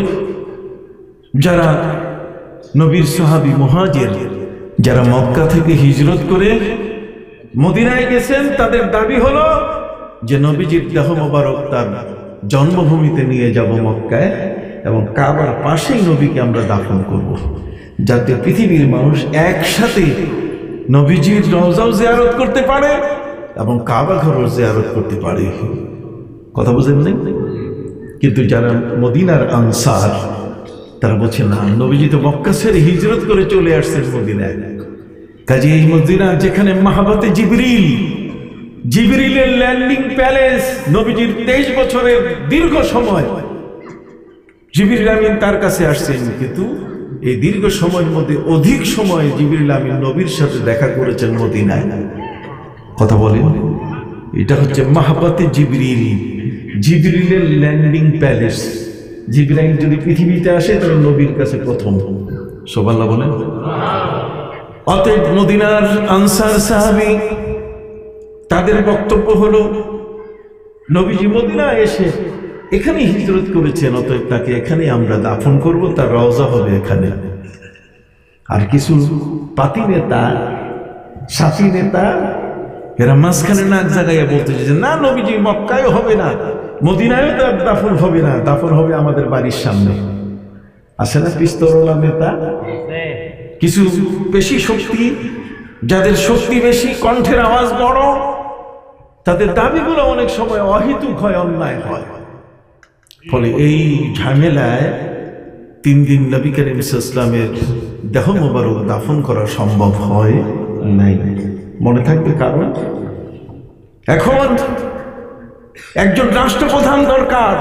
যারা নবীর সাহাবী মুহাজির, যারা মক্কা থেকে হিজরত করে মদিনায় গেছেন, তাদের দাবি হলো যে নবীজির দেহ মোবারক তার জন্মভূমিতে নিয়ে যাব মক্কায়, এবং কাবার পাশেই নবীকে আমরা দাফন করব, যাতে পৃথিবীর মানুষ একসাথে নবীজির রওজাও জিয়ারত করতে পারে এবং কাবা ঘরও জিয়ারত করতে পারে। কথা বুঝেন নাই? কিন্তু যারা মদিনার আনসার, তারা বলছে না, নবীজি তো মক্কা ছেড়ে হিজরত করে চলে আসছেন মদিনায়। কাজে এই মদিনা, যেখানে মাহবতে জিবরিলের ল্যান্ডিং প্যালেস, নবীজির 23 বছরের দীর্ঘ সময় জিবরিল আমিন তার কাছে আসছেন, কিন্তু এই দীর্ঘ সময়ের মধ্যে অধিক সময় জিবরিল আমিন নবীর সাথে দেখা করেছেন মদিনায়। কথা বলেন, এটা হচ্ছে মাহবতে জিবরিলের ল্যান্ডিং প্যালেস। জিবরাইল যদি পৃথিবীতে আসে, তাহলে নবীর কাছে প্রথম। সুবহানাল্লাহ বলেন। অতএব মদিনার আনসার সাহাবী, তাদের বক্তব্য হলো নবীজি মদিনায় এসে এখানে হিজরত করেছেন, অতএব তাকে এখানে আমরা দাফন করব, তার রওজা হবে এখানে। আর কিছু পাতি নেতা, সাফি নেতা, এরা মাঝখানে নাক জাগাইয়া বলতেছে যে না, নবীজি মক্কায়ও হবে না, মদিনায়ও তার দাফন হবে না, দাফন হবে আমাদের বাড়ির সামনে। আছে না পিস্তরওয়ালা নেতা? কিছু বেশি শক্তি, যাদের শক্তি বেশি, কণ্ঠের আওয়াজ বড়, তাদের দাবিগুলো অনেক সময় অহেতুক হয়, অন্যায় হয়। ফলে এই ঝামেলায় 3 দিন নবী করিম সাল্লাল্লাহু আলাইহি ওয়াসাল্লামের দেহ মোবারক দাফন করা সম্ভব হয় নাই। মনে থাকবে কারণ এখন একজন রাষ্ট্রপ্রধান দরকার।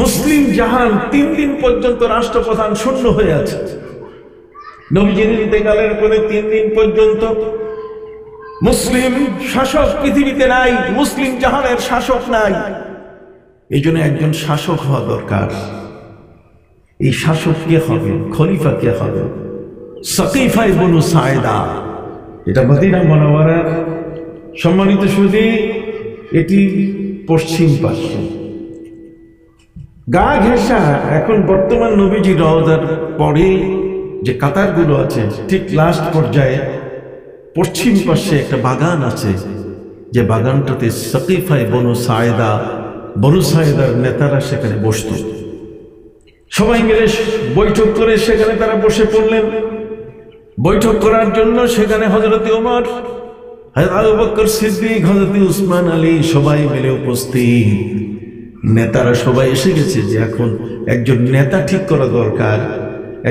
মুসলিম জাহান 3 দিন পর্যন্ত রাষ্ট্রপ্রধান শূন্য হয়ে আছে। নবীজির ইন্তেকালের পরে 3 দিন পর্যন্ত মুসলিম শাসক পৃথিবীতে নাই, মুসলিম জাহানের শাসক নাই। এই জন্য একজন শাসক হওয়া দরকার। এই শাসক কে হবে? খলিফা কে হবে? সাকিফা ইবনু সাইদা, এটা মদিনা মুনাওয়ারার সম্মানিত সুধী, এটি পশ্চিম পাশে গা ঘেঁষা। এখন বর্তমান নবীজি রওজার পরে যে কাতারগুলো আছে, ঠিক লাস্ট পর্যায়ে পশ্চিম পাশে একটা বাগান আছে, যে বাগানটাতে সাকিফায় বনু সায়েদার নেতারা সেখানে বসত। সবাই মিলে বৈঠক করে সেখানে তারা বসে পড়লেন। বৈঠক করার জন্য সেখানে হযরত ওমর, হযরত আবু বকর সিদ্দিক, হযরত উসমান আলী সবাই মিলে উপস্থিত। নেতারা সবাই এসে গেছে যে এখন একজন নেতা ঠিক করা দরকার,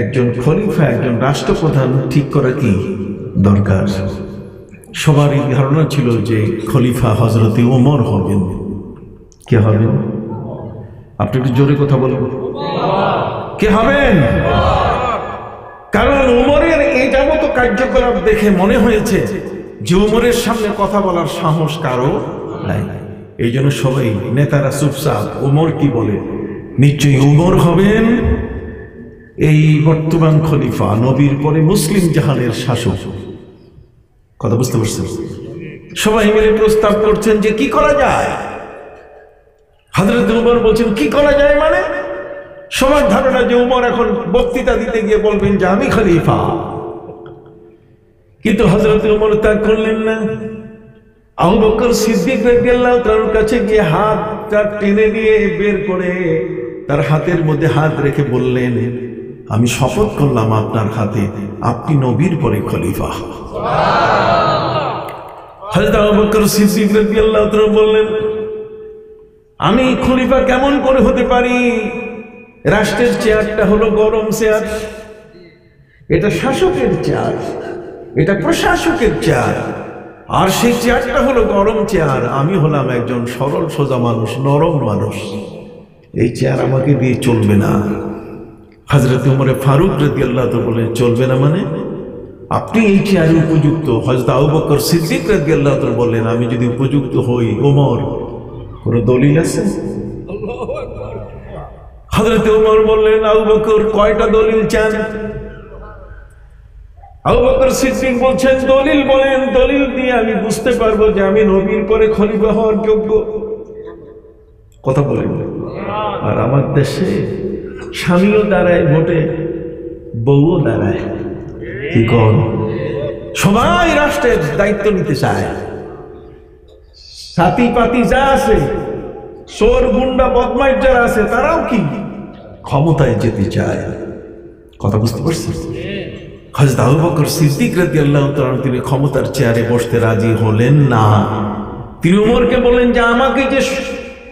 একজন খলিফা, একজন রাষ্ট্রপ্রধান ঠিক করা কি দরকার। সবারই ধারণা ছিল যে খলিফা হযরত ওমর হবেন। কে হবেন? আপনি একটু জোরে কথা বলবেন, কে হবেন? কারণ ওমরের এইটা মতো কার্যকলাপ দেখে মনে হয়েছে যে ওমরের সামনে কথা বলার সাহস কারো নাই। এই জন্য সবাই নেতারা চুপচাপ, ওমর কি বলে, নিশ্চয়ই ওমর হবেন এই বর্তমান খলিফা, নবীর পরে মুসলিম জাহানের শাসক। কথা বুঝতে পারছেন? সবাই মিলে প্রস্তাব করছেন যে কি করা যায়। হযরত ওমর বলছেন কি করা যায় মানে? সবার ধারণা যে ওমর এখন বক্তৃতা দিতে গিয়ে বলবেন যে আমি খলিফা। কিন্তু হযরত ওমর তা করলেন না। আবু বকর সিদ্দিক রাদিয়াল্লাহু তাআলার কাছে গিয়ে হাতটা টেনে নিয়ে বের করে তার হাতের মধ্যে হাত রেখে বললেন, আমি শপথ করলাম আপনার হাতে, আপনি নবীর পরে খলিফা। হযরত আবু বকর সিদ্দিক রাদিয়াল্লাহু তাআলা বললেন, আমি খলিফা কেমন করে হতে পারি? রাষ্ট্রের চেয়ারটা হলো গরম চেয়ার, এটা শাসকের চেয়ার, এটা প্রশাসকের চেয়ার, আর সেই চেয়ারটা হলো গরম চেয়ার। আমি হলাম একজন সরল সোজা মানুষ, নরম মানুষ, এই চেয়ার আমাকে দিয়ে চলবে না। হযরত ওমর ফারুক রাদিয়াল্লাহু তাআলা বলেন, চলবে না মানে? আপনি এই চেয়ারে উপযুক্ত। হযরত আবু বকর সিদ্দিক রাদিয়াল্লাহু তাআলা বললেন, আমি যদি উপযুক্ত হই ওমর, কোনো দলিল আছে? হযরত ওমর বললেন, আবু বকর কয়টা দলিল চান? আবু বকর সিদ্দিক বলছেন, দলিল বলেন, দলিল দিয়ে আমি বুঝতে পারবো যে আমি নবীর পরে খলিফা হওয়ার যোগ্য। কথা বলেন। আর আমার দেশে স্বামীও দাঁড়ায় ভোটে, বউও দাঁড়ায়। কি কর? সবাই রাষ্ট্রের দায়িত্ব নিতে চায়। সাথী পাতি যা আছে, চোর গুন্ডা বদমাইশ যারা আছে, তারাও কি ক্ষমতায় যেতে চায়। কথা বুঝতে পারছেন? হযরত আবু বকর সিদ্দিক রাদিয়াল্লাহু তাআলা তিনি ক্ষমতার চেয়ারে বসতে রাজি হলেন না। তিনি ওমরকে বলেন যে আমাকে যে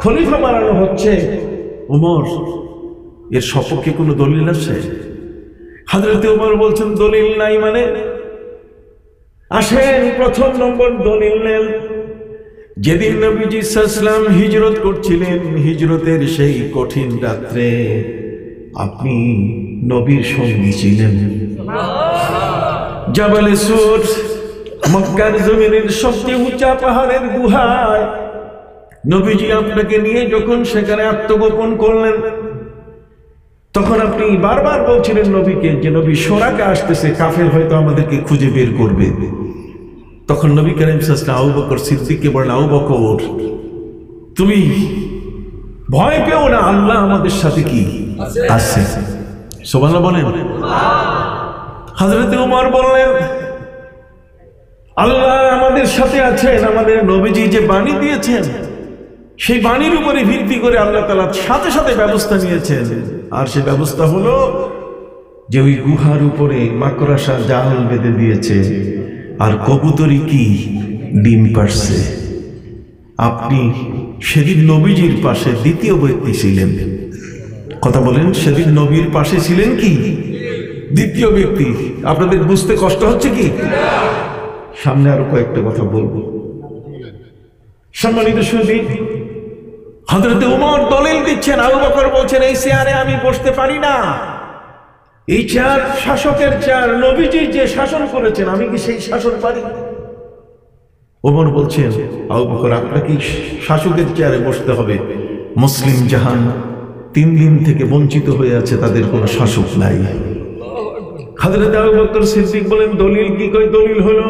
খলিফা বানানো হচ্ছে, ওমর এর সপক্ষে কোনো দলিল আছে? হযরত ওমর বলছেন, দলিল নাই মানে? আসেন প্রথম নম্বর দলিল নেন। যেদিন নবীজি সাল্লাল্লাহু আলাইহি ওয়াসাল্লাম হিজরত করছিলেন, হিজরতের সেই কঠিন রাত্রে আপনি নবীর সঙ্গী ছিলেন। জাবালে সুর, মক্কার জমিনের সবচেয়ে উঁচা পাহাড়ের গুহায় নবীজি আপনাকে নিয়ে যখন সেখানে আত্মগোপন করলেন, তখন আপনি বারবার বলছিলেন নবীকে যে নবী সোরাকে আসতেছে, কাফের হয়তো আমাদেরকে খুঁজে বের করবে। তখন নবী করিম সাল্লাল্লাহু আলাইহি ওয়াসাল্লাম আবু বকর সিদ্দিককে বলেন, আবু বকর তুমি ভয় পেও না, আল্লাহ আমাদের সাথে কি আছে। সুবহানাল্লাহ বলেন। হযরত ওমর বললেন, আল্লাহ আমাদের সাথে আছেন। আমাদের নবীজি যে বাণী দিয়েছেন, সেই বাণীর উপরে ভিত্তি করে আল্লাহ তাআলা সাথে সাথে ব্যবস্থা নিয়েছেন। আর সেই ব্যবস্থা হলো যে ওই গুহার উপরে মাকড়সা জাল বেঁধে দিয়েছে, আর কবুতরি কি ডিম পাড়ছে। আপনি সেদিন নবীজির পাশে দ্বিতীয় ব্যক্তি ছিলেন। কথা বলেন, সেদিন নবীর পাশে ছিলেন কি দ্বিতীয় ব্যক্তি। আপনাদের বুঝতে কষ্ট হচ্ছে কি? সামনে আরো কয়েকটা কথা বলবো। সম্মানিত সুধী, হযরত ওমর দলিল দিচ্ছেন, আবু বকর বলছেন এই চেয়ারে আমি বসতে পারি না। এই চেয়ার শাসকের চেয়ার, নবীজি যে শাসন করেছেন, আমি কি সেই শাসন পারি? ওমর বলছেন, আবু বকর আপনাকে শাসকের চেয়ারে বসতে হবে। মুসলিম জাহান 3 দিন থেকে বঞ্চিত হয়ে আছে, তাদের কোনো শাসক নাই। হযরত আবু বকর সিদ্দিক বলেন, দলিল কি? কই দলিল হলো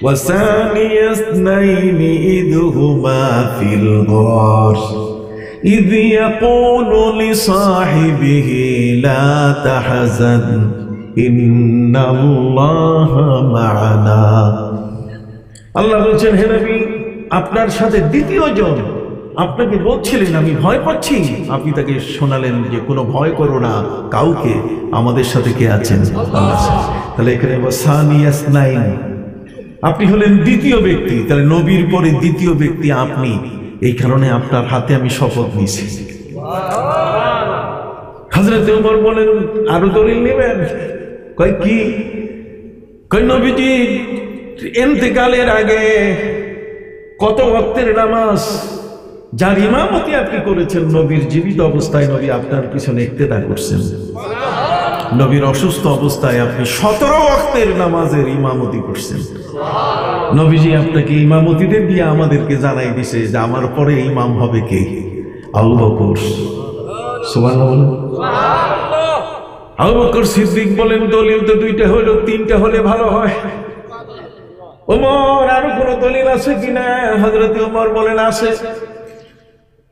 وثاني اثنين إذ هما في الغار إذ يقول لصاحبه لا تحزن إن الله معنا। আল্লাহ বলছেন, হে নবী, আপনার সাথে দ্বিতীয় জন আপনাকে বলছিলেন আমি ভয় পাচ্ছি, আপনি তাকে শোনালেন যে কোনো ভয় করো না, কাউকে, আমাদের সাথে কে আছেন? আল্লাহ। তাহলে এখানে ওয়াসানিয়াসনাইন, আপনি হলেন দ্বিতীয় ব্যক্তি, তাহলে নবীর পরে দ্বিতীয় ব্যক্তি আপনি, এই কারণে আপনার হাতে আমি শপথ নিয়েছি। হযরত ওমর বলেন, আরো দলিল নেবেন? কয় কি? কয় নবীজি ইন্তেকালের আগে কত ওয়াক্তের নামাজ যার ইমামতি আপনি করেছেন, নবীর জীবিত অবস্থায় নবী আপনার পিছনে ইক্তেদা করছেন, নবীর অসুস্থ অবস্থায় আপনি 17 ওয়াক্তের নামাজের ইমামতি করছেন। নবীজি আপনাকে ইমামতিতে দিয়ে আমাদেরকে জানাই দিছে যে আমার পরে ইমাম হবে কে? আবু বকর। সুবহানাল্লাহ। আবু বকর সিদ্দিক বলেন, দলিল তো দুইটা হলো, তিনটা হলে ভালো হয়। ওমর, আরো কোনো দলিল আছে কিনা? হযরত ওমর বলেন, আছে।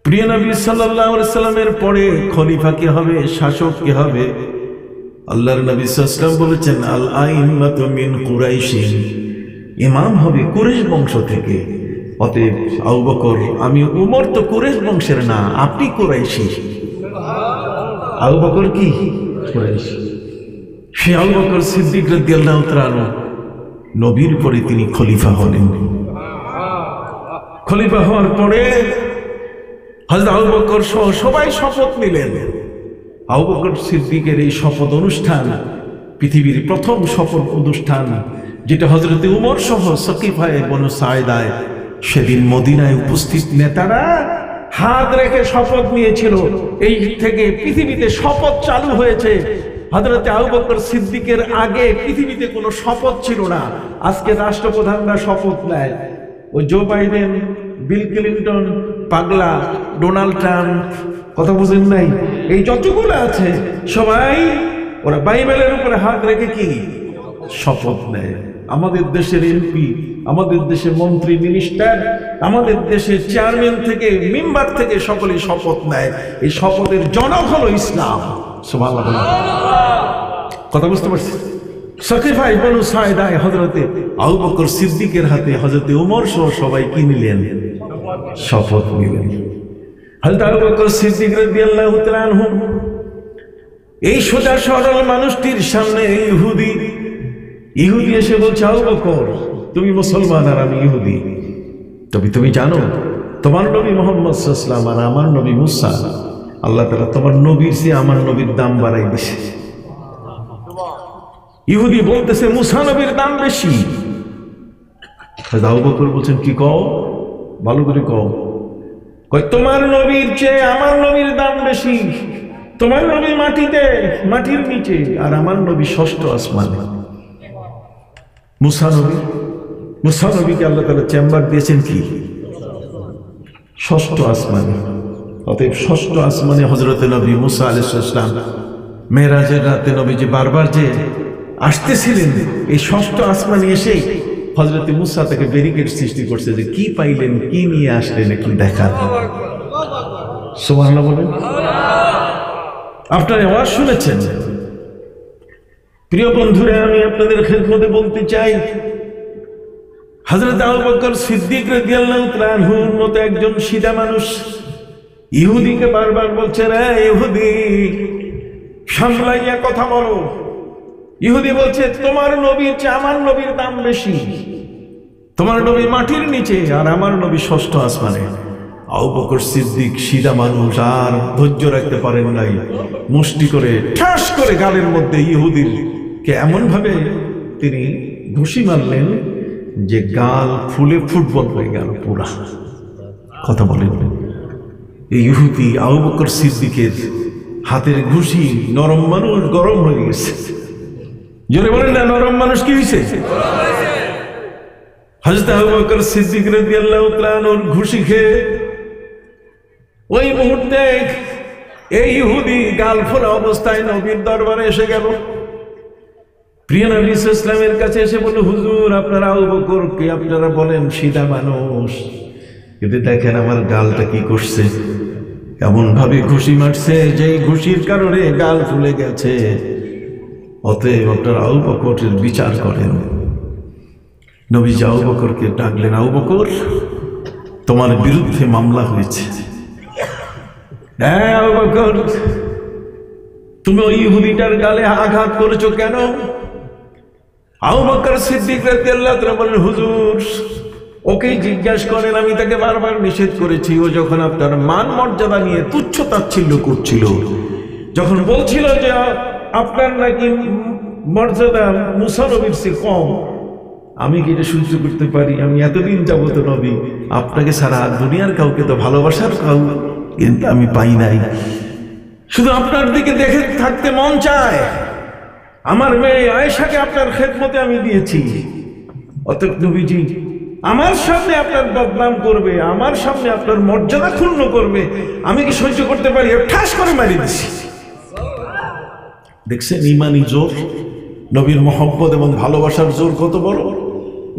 প্রিয় নবী সাল্লাল্লাহু আলাইহি সাল্লামের পরে খলিফা কে হবে, শাসক কে হবে? আল্লাহর নবী সাল্লাল্লাহু আলাইহি ওয়াসাল্লাম বলেছেন, আল আইম্মাতু মিন কুরাইশ, ইমাম হবে কুরাইশ বংশ থেকে। অতএব আবু বকর, আমি উমর তো কুরাইশ বংশের না, আপনি কুরাইশী। আবু বকর কি কুরাইশী? সে আবু বকর সিদ্দিক রাদিয়াল্লাহু তাআলা নবীর পরে তিনি খলিফা হলেন। খলিফা হওয়ার পরে হযরত আবু বকর সহ সবাই শপথ নিলেন। আবু বকর সিদ্দিকের এই শপথ অনুষ্ঠান পৃথিবীর প্রথম শপথ অনুষ্ঠান, যেটা হযরত উমর সহ সকিফায়ে বনু সাঈদায় সেদিন মদিনায় উপস্থিত নেতারা হাত রেখে শপথ নিয়েছিল। এই থেকে পৃথিবীতে শপথ চালু হয়েছে। হযরত আবু বকর সিদ্দিকের আগে পৃথিবীতে কোনো শপথ ছিল না। আজকে রাষ্ট্রপ্রধানরা শপথ নেয়, ও জো বাইডেন, বিল ক্লিন্টন, পাগলা ডোনাল্ড ট্রাম্প, কথা বুঝেন নাই, এই যতগুলো আছে সবাই ওরা বাইবেলের উপরে হাত রেখে কি শপথ নেয়। আমাদের দেশের এমপি, আমাদের দেশের মন্ত্রী, মিনিস্টার, আমাদের দেশের চেয়ারম্যান থেকে মেম্বার থেকে সকলেই শপথ নেয়। এই শপথের জনক হলো ইসলাম। সুবহানাল্লাহ। কথা বুঝতে পারছি? সকিফায়ে বনু সাঈদায় হযরতে আবু বকর সিদ্দিকের হাতে হযরতে ওমর সহ সবাই কি নিলেন? শপথ নিলেন। হযরত আবু বকর সিদ্দিক রাদিয়াল্লাহু তাআলা আনহু এই সোজা সরল মানুষটির সামনে ইহুদি এসে বলছে, আবু বকর, তুমি মুসলমান আর আমি ইহুদি, তবে তুমি জানো তোমার নবী মুহাম্মদ সাল্লাল্লাহু আলাইহি ওয়াসাল্লাম আর আমার নবী মুসা, আল্লাহ তাআলা তোমার নবীর চেয়ে আমার নবীর দাম বাড়াই দিয়েছে। ইহুদি বলতেছে মুসা নবীর দাম বেশি। আবু বকর বলছেন, কি কও? ভালো করে কও। কয়, তোমার নবীর চেয়ে আমার নবীর দাম বেশি। তোমার নবী মাটিতে, মাটির নিচে, আর আমার নবী ষষ্ঠ আসমানে। মুসা নবীকে আল্লাহ তাআলা চেম্বার দিয়েছেন কি? ষষ্ঠ আসমানে। অতএব ষষ্ঠ আসমানে হযরত নবী মুসা আলাইহিস সালাম মেরাজের রাতে নবীজি বারবার যে আসতেছিলেন, এই ষষ্ঠ আসমানে এসে হযরত মুসা তাকে ব্যারিকেড সৃষ্টি করছে যে কি পাইলেন, কি নিয়ে আসলেন, একটু দেখান। সুবহানাল্লাহ বলেন। আপনারা আওয়াজ শুনেছেন? প্রিয় বন্ধুরা, আমি আপনাদের খেদমতে বলতে চাই, হযরত আবু বকর সিদ্দিক রাদিয়াল্লাহু তাআলা আনহুর মতো একজন সিধা মানুষ ইহুদিকে বারবার বলছে, রে ইহুদি, সামলাইয়া কথা বলো। ইহুদি বলছে, তোমার নবীর চেয়ে আমার নবীর দাম বেশি। তোমার নবী মাটির নিচে আর আমার নবী ষষ্ঠ আসমানে। আবু বকর সিদ্দিক সিধা মানুষ, আর ধৈর্য রাখতে পারেন নাই, মুষ্টি করে ঠাস করে গালের মধ্যে ইহুদির কে এমন ভাবে তিনি ঘুষি মারলেন যে গাল ফুলে ফুটবল হয়ে গেল পুরা। কথা বলেন। এই ইহুদি আবু বকর সিদ্দিকের হাতের ঘুষি, নরম মানুষ গরম হয়ে গেছে। জোরে বলেন না, নরম মানুষ কি হয়েছে? হযরত আবু বকর সিদ্দিক রাদিয়াল্লাহু তাআলা আনহুর ঘুষি খেয়ে ওই মুহূর্তে এই ইহুদি গাল ফোলা অবস্থায় নবীর দরবারে এসে গেল। প্রিয় নবী সাল্লাল্লাহু আলাইহি ওয়াসাল্লামের কাছে এসে বলল, হুজুর আপনারা আবু বকরকে আপনারা বলেন সিধা মানুষ, কিন্তু দেখেন আমার গালটা কি করছে, এমন ভাবে ঘুষি মারছে যে ঘুষির কারণে গাল ফুলে গেছে। অতএব আপনারা আবু বকরের বিচার করেন। নবীজি আবু বকরকে ডাকলেন, আবু বকর তোমার বিরুদ্ধে মামলা হয়েছে। হ্যাঁ আবু বকর, তুমি ওই ইহুদিটার গালে আঘাত করেছো কেন? আবু বকর সিদ্দিক রাদিয়াল্লাহু তাআলা বলেন, হুজুর ওকে জিজ্ঞাসা করেন, আমি তাকে বারবার নিষেধ করেছি। ও যখন আপনার মান মর্যাদা নিয়ে তুচ্ছ তাচ্ছিল্য করছিল, যখন বলছিল যে আপনার নাকি মর্যাদা মুসা নবীর চেয়ে কম, আমি কি এটা সহ্য করতে পারি? আমি এতদিন যাবত নবী আপনাকে সারা দুনিয়ার কাউকে তো ভালোবাসার কাউ কিন্তু আমি পাই নাই, শুধু আপনার দিকে দেখে থাকতে মন চায়। আমার মেয়ে আয়েশাকে আপনার খেদমতে আমি দিয়েছি, অতএব নবীজি আমার সামনে আপনার বদনাম করবে, আমার সামনে আপনার মর্যাদা ক্ষুণ্ণ করবে, আমি কি সহ্য করতে পারি? ঠাস করে মারি দিছি। দেখছেন ইমানি জোর, নবীর মহব্বত এবং ভালোবাসার জোর কত বড়।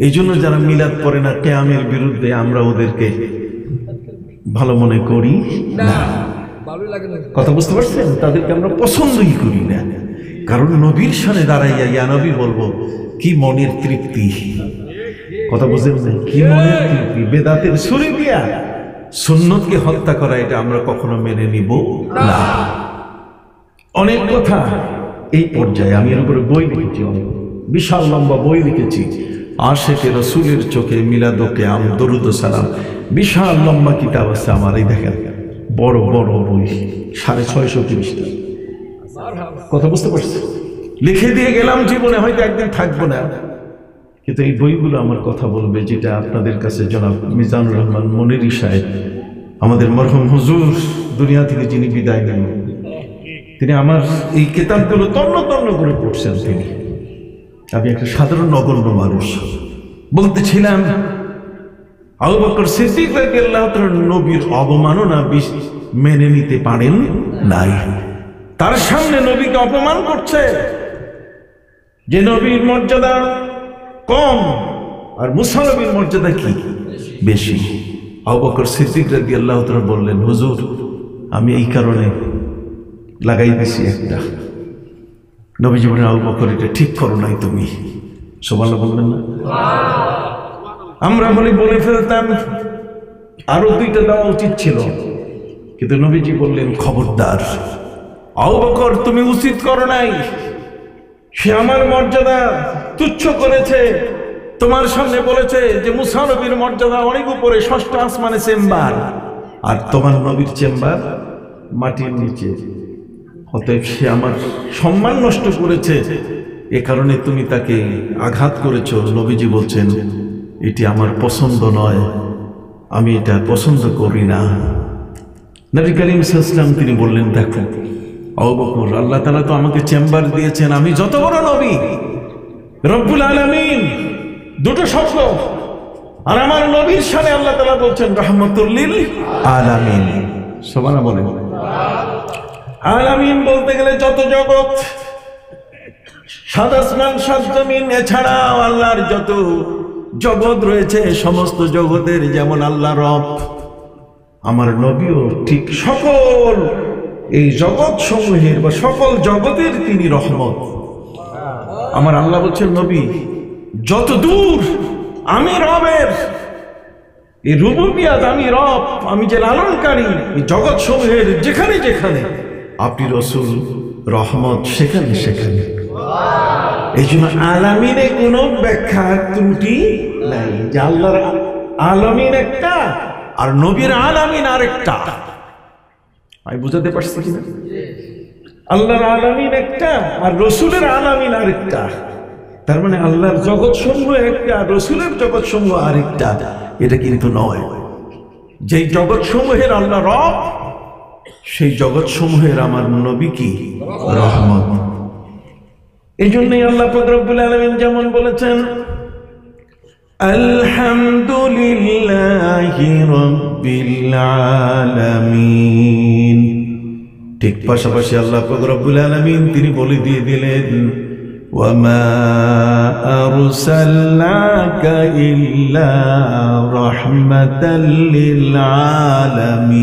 এই জন্য যারা মিলাদ পড়ে না, কিয়ামের বিরুদ্ধে আমরা ওদেরকে ভালো মনে করি না। কথা বুঝতে পারছেন? তাদেরকে আমরা পছন্দই করি না, কারণ নবীর সামনে দাঁড়াইয়া ইয়া নবী বলবো, কি মনের তৃপ্তি। কথা বুঝেন না? কি মনের তৃপ্তি। বেদাতের ছুরি দিয়া সুন্নতকে হত্যা করা, এটা আমরা কখনো মেনে নিব না। অনেক কথা এই পর্যায়ে, আমি এর উপরে বই লিখেছি, বিশাল লম্বা বই লিখেছি, আশেকে রসুলের চোখে মিলাদ ও কিয়াম দরুদ ও সালাম, বিশাল লম্বা কিতাব আছে আমার। এই দেখেন বড় বড় বই, 650 পৃষ্ঠা। কথা বুঝতে পারছি? লিখে দিয়ে গেলাম, জীবনে হয়তো একদিন থাকবো না, কিন্তু এই বইগুলো আমার কথা বলবে, যেটা আপনাদের কাছে জনাব মিজানুর রহমান মনিরি সাহেব, আমাদের মরহুম হুজুর দুনিয়া থেকে যিনি বিদায় নেন, তিনি আমার এই কিতাবগুলো তন্ন তন্ন করে পড়ছেন। তিনি, আমি একটা সাধারণ নগণ্য মানুষ, বলতেছিলাম আবু বকর সিদ্দিক রাদিয়াল্লাহু তাআলা নবীর অবমাননা মেনে নিতে পারেন নাই। তার সামনে নবীকে অপমান করছে, যে নবীর মর্যাদা কম আর মুসা নবীর মর্যাদা কি বেশি। আবু বকর সিদ্দিক রাদিয়াল্লাহু তাআলা বললেন, হুজুর আমি এই কারণে লাগাই দিছি একটা। নবীজি বলেন, আবু বকর এটা ঠিক করো নাই তুমি। সুবহানাল্লাহ বললেন না? আমরা বলে ফেলতাম আরো 2টা দেওয়া উচিত ছিল, কিন্তু নবীজি বললেন, খবরদার আবু বকর তুমি উচিত করো নাই। সে আমার মর্যাদা তুচ্ছ করেছে, তোমার সামনে বলেছে যে মুসা নবীর মর্যাদা অনেক উপরে, 6ষ্ঠ আসমানে চেম্বার, আর তোমার নবীর চেম্বার মাটির নিচে। অতএব সে আমার সম্মান নষ্ট করেছে, এ কারণে তুমি তাকে আঘাত করেছ। নবীজি বলছেন, এটি আমার পছন্দ নয়, আমি এটা পছন্দ করি না। নবী করিম সাল্লাল্লাহু আলাইহি ওয়াসাল্লাম তিনি বললেন, দেখো আবু বকর, আল্লাহ তাআলা তো আমাকে চেম্বার দিয়েছেন, আমি যত বড় নবী, রব্বুল আলামিন 2টো শব্দ, আর আমার নবীর সামনে আল্লাহ তাআলা বলছেন রাহমাতুল লিল আলামিন। সুবহানাল্লাহ বলেন। আলামিন বলতে গেলে যত জগৎ, 7 আসমান 7 জমিন, এছাড়াও আল্লাহর যত জগৎ রয়েছে, সমস্ত জগতের যেমন আল্লাহ রব, আমার নবীও ঠিক সকল এই জগৎ সমূহের বা সকল জগতের তিনি রহমত। আমার আল্লাহ বলছেন, নবী যত দূর আমি রবের এই রুবুবিয়াত, আমি রব, আমি যে লালনকারী এই জগৎ সমূহের, যেখানে যেখানে আপনি রসুল রহমত, সেখানে সেখানে। এই জন্য আলামিনে কোনো ব্যাখ্যা ত্রুটি নাই, যে আল্লাহর আলামিন একটা আর নবীর আলামিন আরেকটা। আমি বুঝাতে পারছি কিনা? আল্লাহর আলামিন একটা আর রসুলের আলামিন আরেকটা। তার মানে আল্লাহর জগৎ সমূহ একটা, রসুলের জগৎ সমূহ আরেকটা। এটা কিন্তু নয়। যেই জগৎ সমূহের আল্লাহ রব, সেই জগৎ সমূহের আমার নবী কি রহমত। এই জন্যই আল্লাহ পাক রব্বুল আলামিন যেমন বলেছেন, আলহামদুলিল্লাহি রাব্বিল আলামিন, ঠিক পাশাপাশি আল্লাহ পাক রব্বুল আলামিন তিনি বলে দিয়ে দিলেন, وما أرسلناك إلا رحمة للعالمين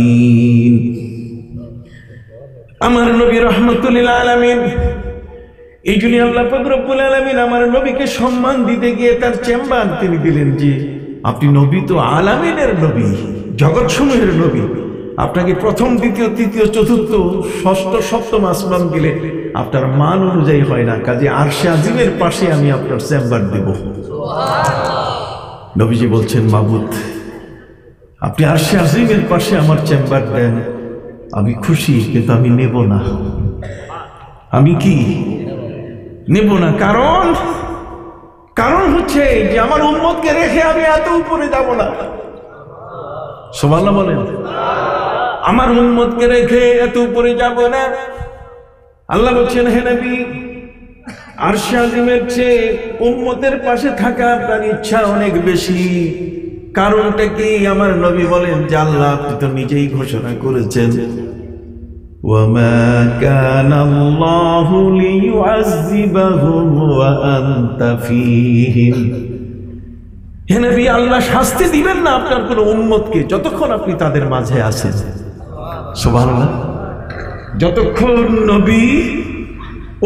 আমার নবী রাহমাতুল লিল আলামিন। এই জন্য আল্লাহ পাক রব্বুল আলামিন আমার নবীকে সম্মান দিতে গিয়ে তার চেম্বার তিনি দিলেন যে আপনি নবী তো আলামিনের নবী, জগৎ সমূহের নবী। আপনাকে প্রথম, দ্বিতীয়, তৃতীয়, চতুর্থ, ষষ্ঠ, সপ্তম আসমান দিলে আপনার মান অনুযায়ী হয় না, কাজে আরশে আজিমের পাশে আমি আপনার চেম্বার দেব। নবীজি বলছেন, মাবুদ আপনি আরশে আজিমের পাশে আমার চেম্বার দেন, আমি খুশি, কিন্তু আমি নেব না। আমি কি নেব না? কারণ হচ্ছে যে আমার উম্মতকে রেখে আমি এত উপরে যাব না। সুবহানাল্লাহ বলেন। আমার উম্মতকে রেখে এত উপরে যাব না। আল্লাহ বলছেন, হে নবী, আরশে আজিমের চেয়ে উম্মতের পাশে থাকা আপনার ইচ্ছা অনেক বেশি। কারণটা কি? আমার নবী বলেন যে আল্লাহ আপনি তো নিজেই ঘোষণা করেছেন, ওয়ামা কানা আল্লাহু লিয়ুআযযিবাহুম ওয়া আনতা ফীহিম। হে নবী, আল্লাহ শাস্তি দিবেন না আপনার কোন উম্মতকে যতক্ষণ আপনি তাদের মাঝে আছেন। সুবহানাল্লাহ। যতক্ষণ নবী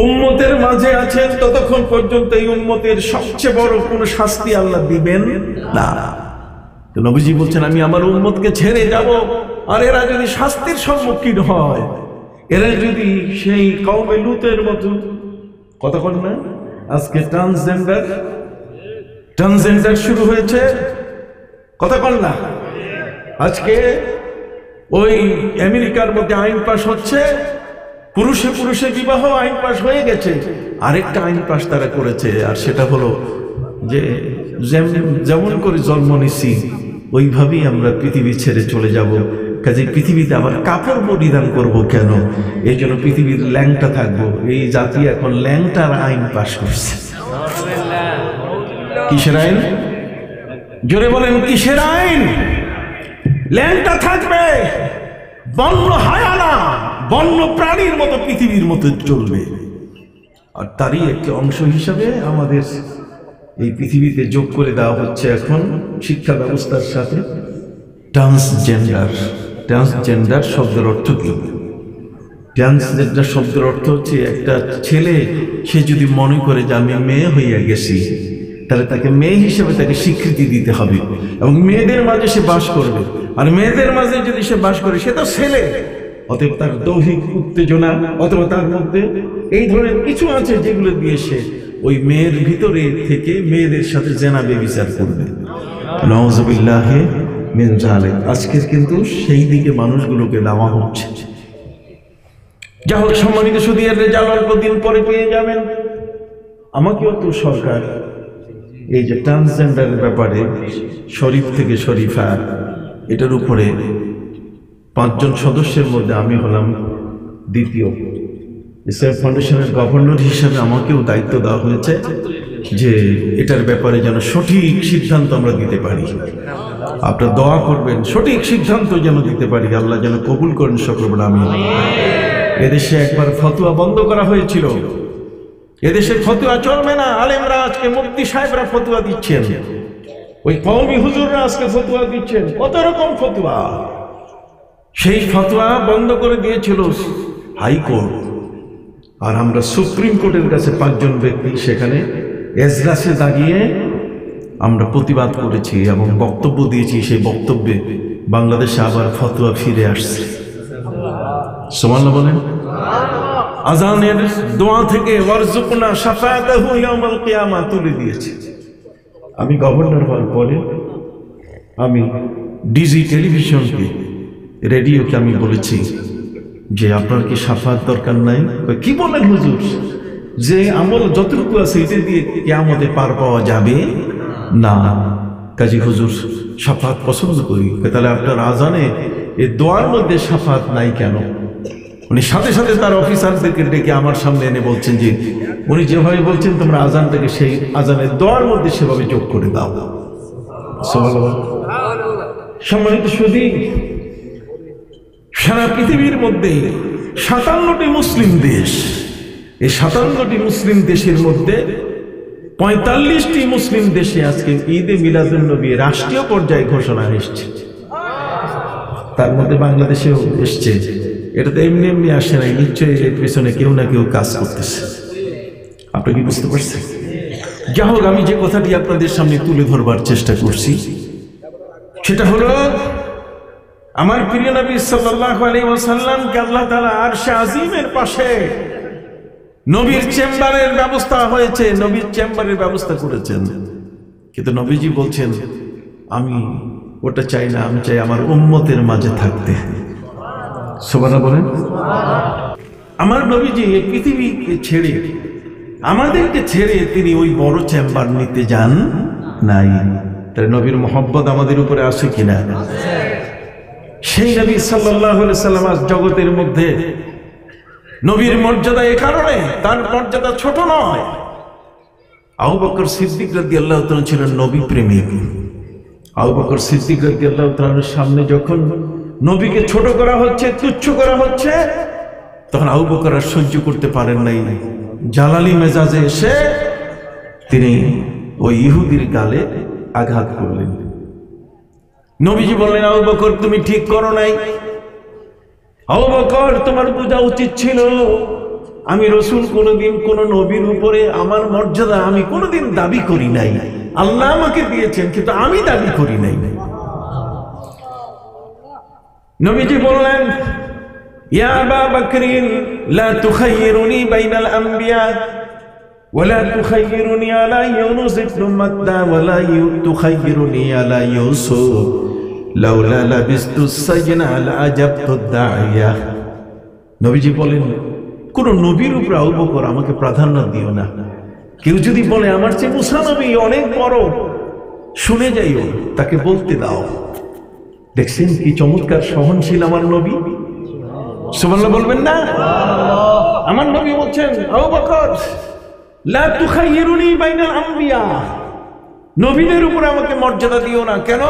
উম্মতের মাঝে আছেন ততক্ষণ পর্যন্ত এই উম্মতের সবচেয়ে বড় কোন শাস্তি আল্লাহ দিবেন না। তো নবীজি বলছেন, আমি আমার উম্মতকে ছেড়ে যাব, আর এরা যদি শাস্তির সম্মুখীন হয়, এরা যদি সেই কওমে লূতের মতো, কতক্ষণ না আজকে ট্রান্সজেন্ডার শুরু হয়েছে, কতক্ষণ না আজকে ওই আমেরিকার মধ্যে আইন পাশ হচ্ছে, পুরুষে পুরুষে বিবাহ আইন পাশ হয়ে গেছে। আরেকটা আইন পাশ তারা করেছে, আর সেটা হলো যে যেমন করে জন্ম নিছি ওইভাবেই আমরা পৃথিবী ছেড়ে চলে যাব। কাজে পৃথিবীতে আবার কাপড় পরিধান করব কেন? এই জন্য পৃথিবীর ল্যাংটা থাকবো। এই জাতি এখন ল্যাংটার আইন পাশ করছে। কিসের আইন? জোরে বলেন, কিসের আইন? ল্যাংটা থাকবে, বন্য হায়ানা, বন্য প্রাণীর মতো পৃথিবীর মতো চলবে। আর তারই একটি অংশ হিসাবে আমাদের এই পৃথিবীতে যোগ করে দেওয়া হচ্ছে এখন শিক্ষা ব্যবস্থার সাথে ট্রান্সজেন্ডার শব্দের অর্থ কি? ট্রান্সজেন্ডার শব্দের অর্থ হচ্ছে একটা ছেলে, সে যদি মনে করে যে আমি মেয়ে হইয়া গেছি, তাহলে তাকে মেয়ে হিসেবে তাকে স্বীকৃতি দিতে হবে এবং মেয়েদের মাঝে সে বাস করবে। আর মেয়েদের মাঝে যদি সে বাস করে, সে তো ছেলে, অতএব তার দৈহিক উত্তেজনা অথবা তার মধ্যে এই ধরনের কিছু আছে যেগুলো দিয়ে সে ওই মেয়ের ভিতরে থেকে মেয়েদের সাথে জেনা বেবিচার করবে। নাউযুবিল্লাহ মিন যালিক। আজকে কিন্তু সেই দিকে মানুষগুলোকে দেওয়া হচ্ছে। যা হোক, সম্মানিত সুধী, এর রেজাল্ট অল্প দিন পরে পেয়ে যাবেন। আমাকেও তো সরকার এই যে ট্রান্সজেন্ডারের ব্যাপারে শরীফ থেকে শরীফা, এটার উপরে 5 জন সদস্যের মধ্যে আমি হলাম দ্বিতীয়। ইসলাম ফাউন্ডেশনের গভর্নর হিসেবে আমাকেও দায়িত্ব দেওয়া হয়েছে যে এটার ব্যাপারে যেন সঠিক সিদ্ধান্ত আমরা দিতে পারি। আপনারা দোয়া করবেন সঠিক সিদ্ধান্ত যেন দিতে পারি, আল্লাহ যেন কবুল করেন সকল বলে আমিন। এদেশে একবার ফতোয়া বন্ধ করা হয়েছিল, এদেশে ফতোয়া চলবে না। আলেমরা আজকে মুফতি সাহেবরা ফতোয়া দিচ্ছেন, ওই কওমি হুজুররা আজকে ফতোয়া দিচ্ছেন, কত রকম ফতোয়া। সেই ফতোয়া বন্ধ করে দিয়েছিল হাইকোর্ট, আর আমরা সুপ্রিম কোর্টের কাছে 5 জন ব্যক্তি সেখানে এজলাসে দাঁড়িয়ে আমরা প্রতিবাদ করেছি এবং বক্তব্য দিয়েছি। সেই বক্তব্যে বাংলাদেশে আবার ফতোয়া ফিরে আসছে। সুবহানাল্লাহ বলেন। আজানের দোয়া থেকে ওয়ারজুকনা শাফাআতাহু ইয়াউমাল কিয়ামাহ তুলে দিয়েছে। আমি গভর্নর হওয়ার পরে আমি ডিজি টেলিভিশনকে, রেডিওকে আমি বলেছি যে আপনার কি শাফাত দরকার নাই? কি বলেন হুজুর, যে আমল যতটুকু আছে এটা দিয়ে কিয়ামতে পার পাওয়া যাবে না। কাজী হুজুর শাফাত পছন্দ করি। তাহলে আপনার আজানে এই দোয়ার মধ্যে শাফাত নাই কেন? উনি সাথে সাথে তার অফিসারদেরকে ডেকে আমার সামনে এনে বলছেন যে উনি যেভাবে বলছেন তোমরা আজানটাকে সেই আজানের দোয়ার মধ্যে সেভাবে যোগ করে দাও। সম্মানিত সুধী, সারা পৃথিবীর মধ্যে 57টি মুসলিম দেশ, এই 57টি মুসলিম দেশের মধ্যে 45টি মুসলিম দেশে আজকে ঈদে মিলাদুন নবী রাষ্ট্রীয় পর্যায়ে ঘোষণা এসেছে। তার মধ্যে বাংলাদেশেও এসছে। এটা তো এমনি এমনি আসে নাই, নিশ্চয়ই এর পেছনে কেউ না কেউ কাজ করতেছে। আপনি কি বুঝতে পারছেন? যা হোক, আমি যে কথাটি আপনাদের সামনে তুলে ধরবার চেষ্টা করছি সেটা হলো, আমার প্রিয় নবী সাল্লাল্লাহু আলাইহি ওয়াসাল্লামকে আল্লাহ তাআলা আরশে আজিমের পাশে নবীর চেম্বারের ব্যবস্থা হয়েছে, নবীর চেম্বারের ব্যবস্থা করেছেন। কিন্তু নবীজি বলছেন, আমি ওটা চাই না, আমি চাই আমার উম্মতের মাঝে থাকতে। সুবহানাল্লাহ বলেন। আমার নবীজি এই পৃথিবীকে ছেড়ে, আমাদেরকে ছেড়ে তিনি ওই বড় চেম্বার নিতে যান নাই। তাই নবীর মহব্বত আমাদের উপরে আছে কিনা? সেই নবী সাল্লাল্লাহু আলাইহি ওয়াসাল্লাম আজ জগতের মধ্যে, নবীর মর্যাদা এ কারণে, তার মর্যাদা ছোট নয়। আবু বকর সিদ্দিক রাদিয়াল্লাহু তাআলা ছিলেন নবী প্রেমিক। আবু বকর সিদ্দিক রাদিয়াল্লাহু তাআলার সামনে যখন নবীকে ছোট করা হচ্ছে, তুচ্ছ করা হচ্ছে, তখন আবু বকর আর সহ্য করতে পারেন নাই। জালালি মেজাজে এসে তিনি ওই ইহুদির গালে আঘাত করলেন। নবীজি বললেন, আবু বকর তুমি ঠিক করো নাই। আবু বকর তোমার বোঝা উচিত ছিল, আমি রাসূল কোনদিন কোন নবীর উপরে আমার মর্যাদা আমি কোনদিন দাবি করি নাই। আল্লাহ আমাকে দিয়েছেন, কিন্তু আমি দাবি করি নাই। নবীজি বললেন, ইয়া আবা বকরিন লা তুখাইরুনি বাইনাল আম্বিয়া ওয়ালা তুখাইরুনি আলা ইউনুস ইবনে মাত্তা ওয়ালা তুখাইরুনি আলা ইউসুফ লাউলা লাবিস্তু সাজনা লাআজাবতু দাইয়া। নবীজি বলেন, কোন নবীর উপর আবু বকর আমাকে প্রাধান্য দিও না। কেউ যদি বলে আমার চেয়ে মুসা নবী অনেক বড়, শুনে যাইও, তাকে বলতে দাও। দেখছেন কি চমৎকার সহনশীল আমার নবী। সুবহানাল্লাহ বলবেন না? আমার নবী বলছেন, আবু বকর লা তুখাইরুনি বাইনাল আম্বিয়া, নবীদের উপর আমাকে মর্যাদা দিও না। কেন?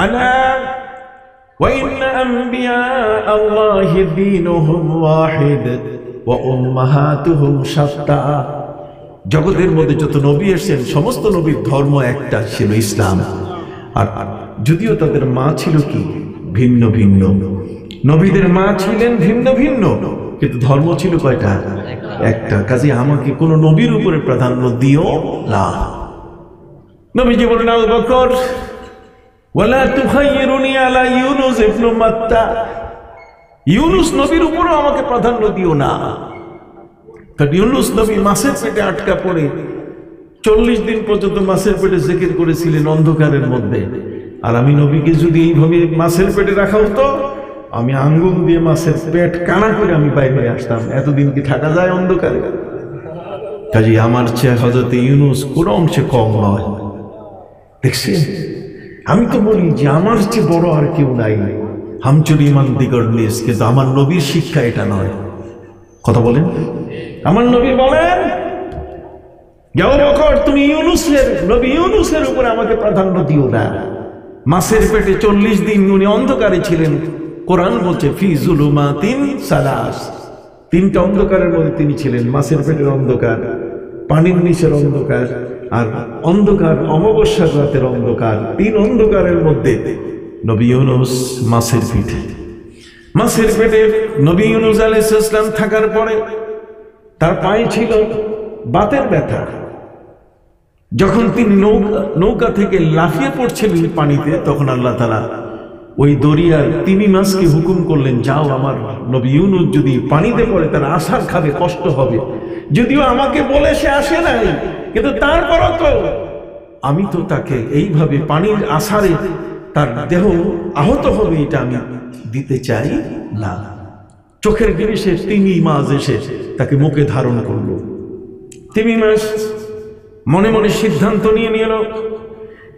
আনা ওয়া ইন্না আম্বিয়া আল্লাহি দীনুহুম ওয়াহিদ ওয়া উম্মাহাতুহুম শাত্তা। জগতের মধ্যে যত নবী এসেছেন সমস্ত নবীর ধর্ম একটা ছিল, ইসলাম। আর যদিও তাদের মা ছিল কি ভিন্ন ভিন্ন, নবীদের মা ছিলেন ভিন্ন ভিন্ন, কিন্তু ধর্ম ছিল কয়টা? একটা। কাজে আমাকে কোন নবীর উপরে প্রাধান্য দিও না। নবীজি বলেন, আবু বকর ওয়ালা তুখাইরুনি আলা ইউনুস ইবনে মাত্তা, ইউনুস নবীর উপরও আমাকে প্রাধান্য দিও না। কারণ ইউনুস নবী মাছের পেটে আটকা পড়ে 40 দিন পর্যন্ত মাছের পেটে জিকির করেছিলেন অন্ধকারের মধ্যে। আর আমি নবীকে যদি এইভাবে মাছের পেটে রাখা হতো, আমি আঙ্গুল দিয়ে মাছের পেট কানা করে আমি বাইরে আসতাম। এতদিন কি থাকা যায় অন্ধকারে? কাজে আমার চেয়ে হযরত ইউনুস কোন অংশে কম নয়। দেখছেন, আমি তো বলি যে আমার চেয়ে বড় আর কেউ নাই, হামচুর ইমান দিগর নিস, কিন্তু আমার নবীর শিক্ষা এটা নয়। কথা বলেন। আমার নবী বলেন, আবু বকর তুমি নবী ইউনুসের উপরে আমাকে প্রাধান্য দিও না। মাছের পেটে 40 দিন উনি অন্ধকারে ছিলেন। কোরআন বলছে ফি যুলুমাতিন সালাস, 3টা অন্ধকারের মধ্যে তিনি ছিলেন। মাছের পেটের অন্ধকার, পানির নিচের অন্ধকার, আর অন্ধকার অমাবস্যার রাতের অন্ধকার। 3 অন্ধকারের মধ্যে নবী ইউনুস মাছের পেটে। মাছের পেটে নবী ইউনুস আলাইহিস সালাম থাকার পরে তার পায়ে ছিল বাতের ব্যথা। যখন তিনি নৌকা থেকে লাফিয়ে পড়ছিলেন পানিতে, তখন আল্লাহ তাআলা ওই দরিয়ার তিমি মাছকে হুকুম করলেন, যাও, আমার নবী ইউনুস যদি পানিতে পড়ে তার আছাড় খাবে, কষ্ট হবে। যদিও আমাকে বলে সে আসে নাই, কিন্তু তারপরও তো আমি তো তাকে এইভাবে পানির আছাড়ে তার দেহ আহত হবে, এটা আমি দিতে চাই না। চোখের গিরিশে তিমি মাছ এসে তাকে মুখে ধারণ করলো। তিমি মাছ মনে মনে সিদ্ধান্ত নিয়ে নিল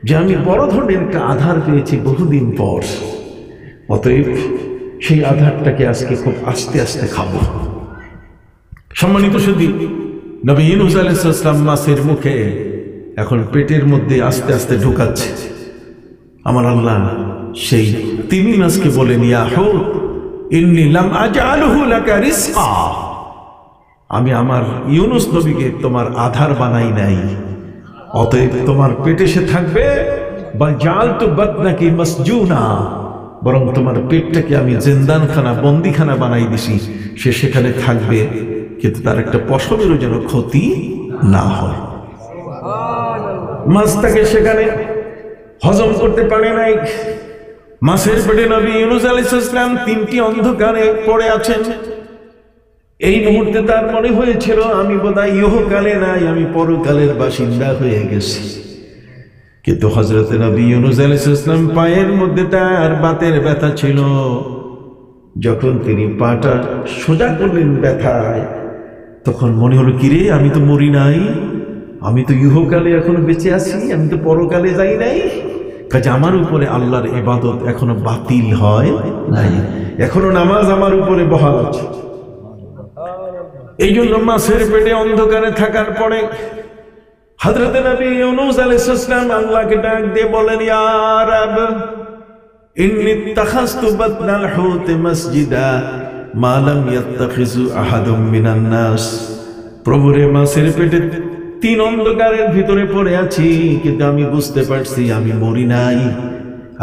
যে আমি বড় ধরনের একটা আধার পেয়েছি বহুদিন পর, অতএব সেই আধারটাকে আজকে খুব আস্তে আস্তে খাবো। সম্মানিত সুধী, নবী ইউনুস আলাইহিস সালাম মাছের মুখে এখন পেটের মধ্যে আস্তে আস্তে ঢুকাচ্ছে। আমার আল্লাহ সেই তিমি মাছকে বলেন, ইয়া হুত ইন্নী লাম আজআলহু লাকা রিজকা, আমি আমার ইউনুস নবীকে তোমার আধার বানাই নাই, অতএব তোমার পেটে সে থাকবে। বা জালতু বাতনাকি মাসজুনা, বরং তোমার পেটটাকে আমি জিন্দানখানা, বন্দিখানা বানাই দিছি। সে সেখানে থাকবে, কিন্তু তার একটা পশমেরও যেন ক্ষতি না হয়। মাছটাকে সেখানে হজম করতে পারে নাই। মাছের পেটে নবী ইউনুস আলাইহিস সালাম 3টি অন্ধকারে পড়ে আছেন। এই মুহূর্তে তার মনে হয়েছিল আমি বোধহয় ইহকালে নাই, আমি পরকালের বাসিন্দা হয়ে গেছি। কিন্তু হযরত নবী ইউনুস আলাইহিস সালাম পায়ের মধ্যে তার বাতের ব্যথা ছিল। যখন তিনি পাটা সোজা করলেন ব্যথায়, তখন মনে হলো কিরে, আমি তো মরি নাই, আমি তো ইহকালে এখনো বেঁচে আছি, আমি তো পরকালে যাই নাই। কাজে আমার উপরে আল্লাহর ইবাদত এখনো বাতিল হয় নাই, এখনো নামাজ আমার উপরে বহাল আছে। এই জন্য মাছের পেটে অন্ধকারে থাকার পরে হযরত নবী ইউনুস আলাইহিস সালাম আল্লাহকে ডাক দিয়ে বলেন, ইয়া রাব ইন্নী ইত্তাখাযতু বাতনাল হুত মাসজিদা মা লাম ইয়াত্তাখিযু আহাদুম মিনান নাস। প্রভু রে, মাছের পেটে 3 অন্ধকারের ভিতরে পড়ে আছি, কিন্তু আমি বুঝতে পারছি আমি মরি নাই,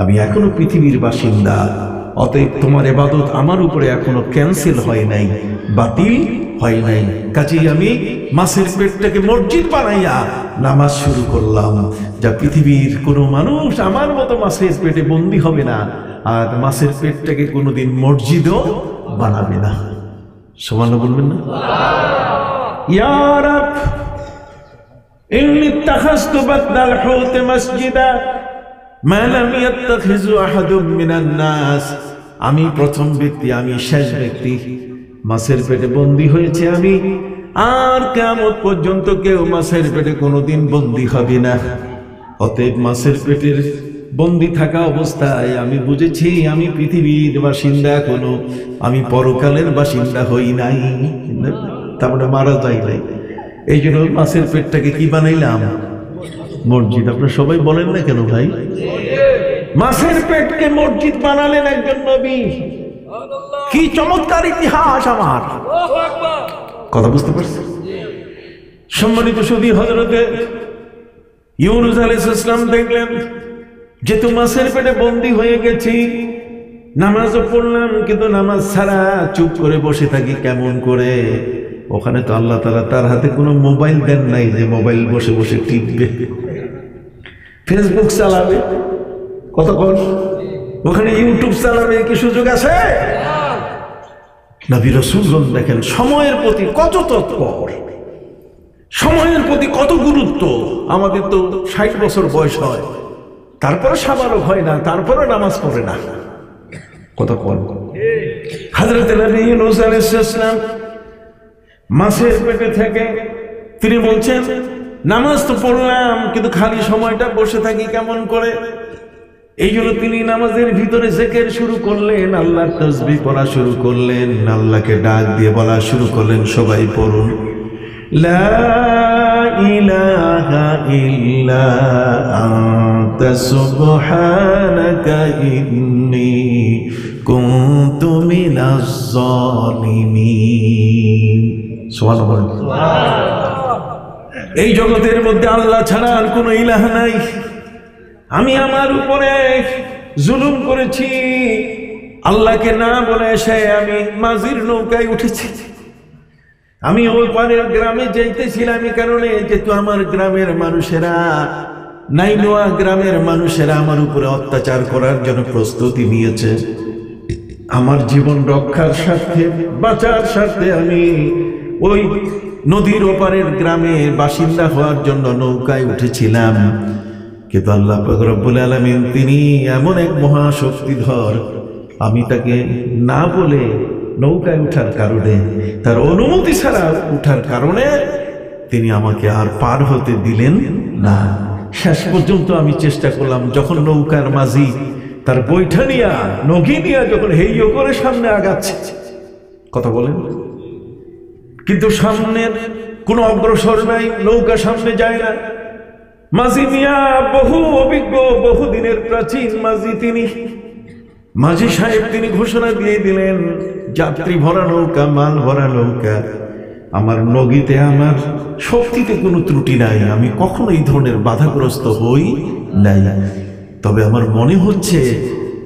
আমি এখনো পৃথিবীর বাসিন্দা। অতএব তোমার ইবাদত আমার উপরে এখনো ক্যান্সেল হয় নাই, বাতিল হয় নাই। কাজেই আমি মাছের পেটটাকে মসজিদ বানাইয়া নামাজ শুরু করলাম, যা পৃথিবীর কোনো মানুষ আমার মতো মাছের পেটে বন্দী হবে না, আর মাছের পেটটাকে কোনোদিন মসজিদও বানাবে না। সুবহানাল্লাহ বলবেন না? ইয়া রাব ইন্নী ইত্তাখাযতু বাতনাল হুত মাসজিদা মা লাম ইয়াত্তাখিযু আহাদুম মিনান নাস। আমি প্রথম ব্যক্তি, আমি শেষ ব্যক্তি, মাছের পেটে বন্দী হয়েছে আমি, আর কিয়ামত পর্যন্ত কেউ মাছের পেটে কোনোদিন বন্দী হবে না। অতএব মাছের পেটের বন্দী থাকা অবস্থায় আমি বুঝেছি আমি পৃথিবীর বাসিন্দা, এখনো আমি পরকালের বাসিন্দা হই নাই, তারপরে মারা যাই নাই। এই জন্য মাছের পেটটাকে কি বানাইলাম? মসজিদ। আপনারা সবাই বলেন না কেন ভাই? মাছের পেটকে মসজিদ বানালেন একজন নবী। কি চমৎকার ইতিহাস আমার! কথা বুঝতে পারছেন? সম্মানিত সুধী, হযরতে ইউনুস আলাইহিস সালাম দেখলেন যেহেতু মাছের পেটে বন্দী হয়ে গেছি, নামাজও পড়লাম, কিন্তু নামাজ ছাড়া চুপ করে বসে থাকি কেমন করে? ওখানে তো আল্লাহ তাআলা তার হাতে কোনো মোবাইল দেন নাই যে মোবাইল বসে বসে টিপবে, ফেসবুক চালাবে, কতক্ষণ ওখানে ইউটিউব চালাবে, কি সুযোগ আছে? নবী রাসূলগণ দেখেন সময়ের প্রতি কত তৎপর, সময়ের প্রতি কত গুরুত্ব। আমাদের তো 60 বছর বয়স হয়, তারপরে সাবারক হয় না, তারপরে নামাজ পড়ে না, কতক্ষণ? হযরত নবী ইউনুস আলাইহিস সালাম মাছের পেটে থেকে তিনি বলছেন, নামাজ তো পড়লাম, কিন্তু খালি সময়টা বসে থাকি কেমন করে? এই জন্য তিনি নামাজের ভিতরে জিকির শুরু করলেন, আল্লাহর তাসবিহ পড়া শুরু করলেন, আল্লাহকে ডাক দিয়ে বলা শুরু করলেন, সবাই পড়ুন, লা ইলাহা ইল্লা আনতা সুবহানাকা ইন্নী কুনতু মিনাজ জালিমিন। সুবহানাল্লাহ। এই জগতের মধ্যে আল্লাহ ছাড়া আর কোনো ইলাহ নাই। আমি আমার উপরে জুলুম করেছি, আল্লাহকে না বলে সে আমি মাঝির নৌকায় উঠেছি। আমি ওই পারের গ্রামে যাইতেছিলাম, এই কারণে যেহেতু আমার গ্রামের মানুষেরা, নাইনোয়া গ্রামের মানুষেরা আমার উপরে অত্যাচার করার জন্য প্রস্তুতি নিয়েছে। আমার জীবন রক্ষার স্বার্থে, বাঁচার স্বার্থে আমি ওই নদীর ওপারের গ্রামের বাসিন্দা হওয়ার জন্য নৌকায় উঠেছিলাম। কিন্তু আল্লাহ পাক রব্বুল আলামিন তিনি এমন এক মহাশক্তিধর, আমি তাকে না বলে নৌকায় উঠার কারণে, তার অনুমতি ছাড়া উঠার কারণে তিনি আমাকে আর পার হতে দিলেন না। শেষ পর্যন্ত আমি চেষ্টা করলাম, যখন নৌকার মাঝি তার বৈঠা নিয়া, নগি নিয়া যখন হেইও করে সামনে আগাচ্ছে, কথা বলেন, কিন্তু সামনের কোনো অগ্রসর নাই, নৌকা সামনে যায় না। মাঝি মিয়া বহু অভিজ্ঞ, বহুদিনের প্রাচীন মাঝি তিনি, মাঝি সাহেব তিনি ঘোষণা দিয়ে দিলেন, যাত্রী ভরা নৌকা, মাল ভরা নৌকা, আমার নগিতে আমার শক্তিতে কোনো ত্রুটি নাই, আমি কখনো এই ধরনের বাধাগ্রস্ত হই নাই। তবে আমার মনে হচ্ছে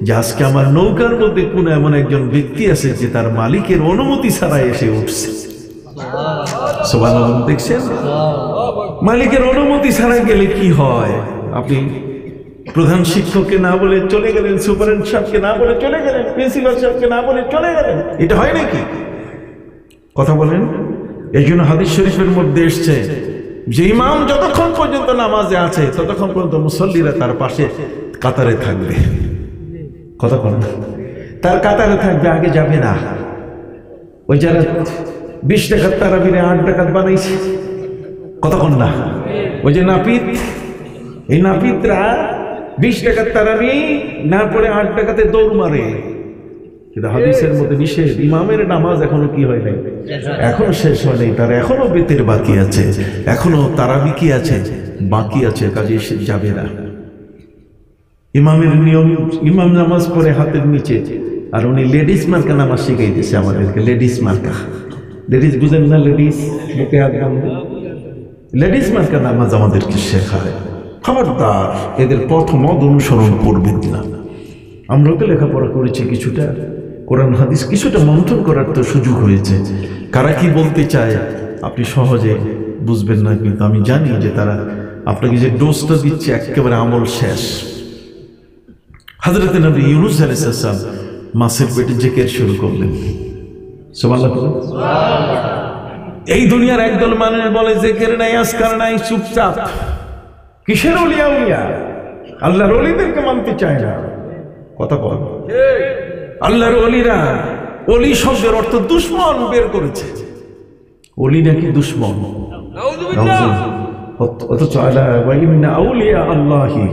যে আজকে আমার নৌকার মধ্যে কোনো এমন একজন ব্যক্তি আছে যে তার মালিকের অনুমতি ছাড়া এসে উঠছে। সুবহানাল্লাহ, দেখছেন? মালিকের অনুমতি ছাড়া গেলে কি হয়? আপনি প্রধান শিক্ষককে না বলে চলে গেলেন, সুপারিনটেন্ডেন্ট সাহেবকে না বলে চলে গেলেন, প্রিন্সিপাল সাহেবকে না বলে চলে গেলেন, এটা হয় নাকি? কথা বলেন। এই জন্য হাদিস শরীফের মধ্যে এসছে যে ইমাম যতক্ষণ পর্যন্ত নামাজে আছে ততক্ষণ পর্যন্ত মুসল্লিরা তার পাশে কাতারে থাকবে। কথা বলেন, তার কাতারে থাকবে, আগে যাবে না। ওই যারা 20 টাকার তারাবিরে 8 টাকাত বানাইছে, কতক্ষণ না, ওই যে নাপিত, এই নাপিতরা 20 টাকার তারাবি না পড়ে 8 টাকাতে দৌড় মারে। কিন্তু হাদিসের মধ্যে নিষেধ, ইমামের নামাজ এখনো কি হয় নাই, এখনো শেষ হয় নাই, তার এখনো বেতের বাকি আছে, এখনো তারাবি কি আছে, বাকি আছে, কাজে সে যাবে না। ইমামের নিয়ম, ইমাম নামাজ পড়ে হাতের নিচে, আর উনি লেডিস মার্কা নামাজ শিখাই দিয়েছে আমাদেরকে। লেডিস মার্কা, লেডিস বুঝেন না? লেডিস বুকে হাত বাঁধে, লেডিস মার্কা নামাজ আমাদেরকে শেখায়। খবরদার এদের পথ মত অনুসরণ করবেন না। আমরাও তো লেখাপড়া করেছি কিছুটা, কোরআন হাদিস কিছুটা মন্থন করার তো সুযোগ হয়েছে। কারা কি বলতে চায় আপনি সহজে বুঝবেন না, কিন্তু আমি জানি যে তারা আপনাকে যে ডোজটা দিচ্ছে একেবারে আমল শেষ। হযরত নবী ইউনূস আলাইহিস সালাম মাছের পেটে জিকির শুরু করলেন। সুবহানাল্লাহ। এই দুনিয়ার একদল মানুষ বলে জিকির নাই, আজকার নাই, চুপচাপ। কিসের ওলিয়া? উলিয়া আল্লাহর ওলিদেরকে মানতে চায় না। কথা বল। আল্লাহর ওলিরা, ওলি শব্দের অর্থ দুশমন বের করেছে। ওলি নাকি দুশমন? অথচ আলা ওয়া ইন্না আউলিয়া আল্লাহি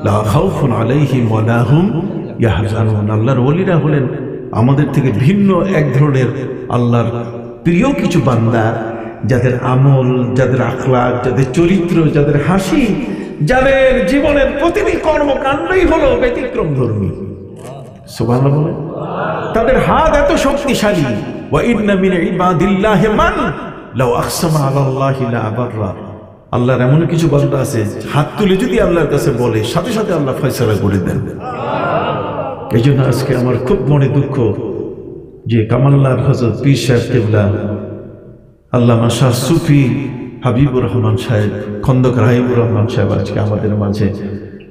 লা খাউফুন আলাইহিম ওয়া লা হুম ইয়াহজানুন। আল্লাহর ওলিরা হলেন আমাদের থেকে ভিন্ন এক ধরনের আল্লাহর প্রিয় কিছু বান্দা, যাদের আমল, যাদের আখলাক, যাদের চরিত্র, যাদের হাসি, যাদের জীবনের প্রতিটি কর্মকাণ্ডই হলো ব্যতিক্রম ধর্মী। সুবহানাল্লাহ। তাদের হাত এত শক্তিশালী। ওয়া ইন্না মিন ইবাদিল্লাহি মান লাউ আকসামা আলাল্লাহি লা আবাররা। আল্লাহর এমন কিছু বান্দা আছে, হাত তুলে যদি আল্লাহর কাছে বলে সাথে সাথে আল্লাহ ফয়সালা করে দেন। এই জন্য আজকে আমার খুব মনে দুঃখ যে কামাল্লার হযরত পীর সাহেব কিবলা আল্লামা শাহ সুফি হাবিবুর রহমান সাহেব, খন্দকার হাবিবুর রহমান সাহেব আজকে আমাদের মাঝে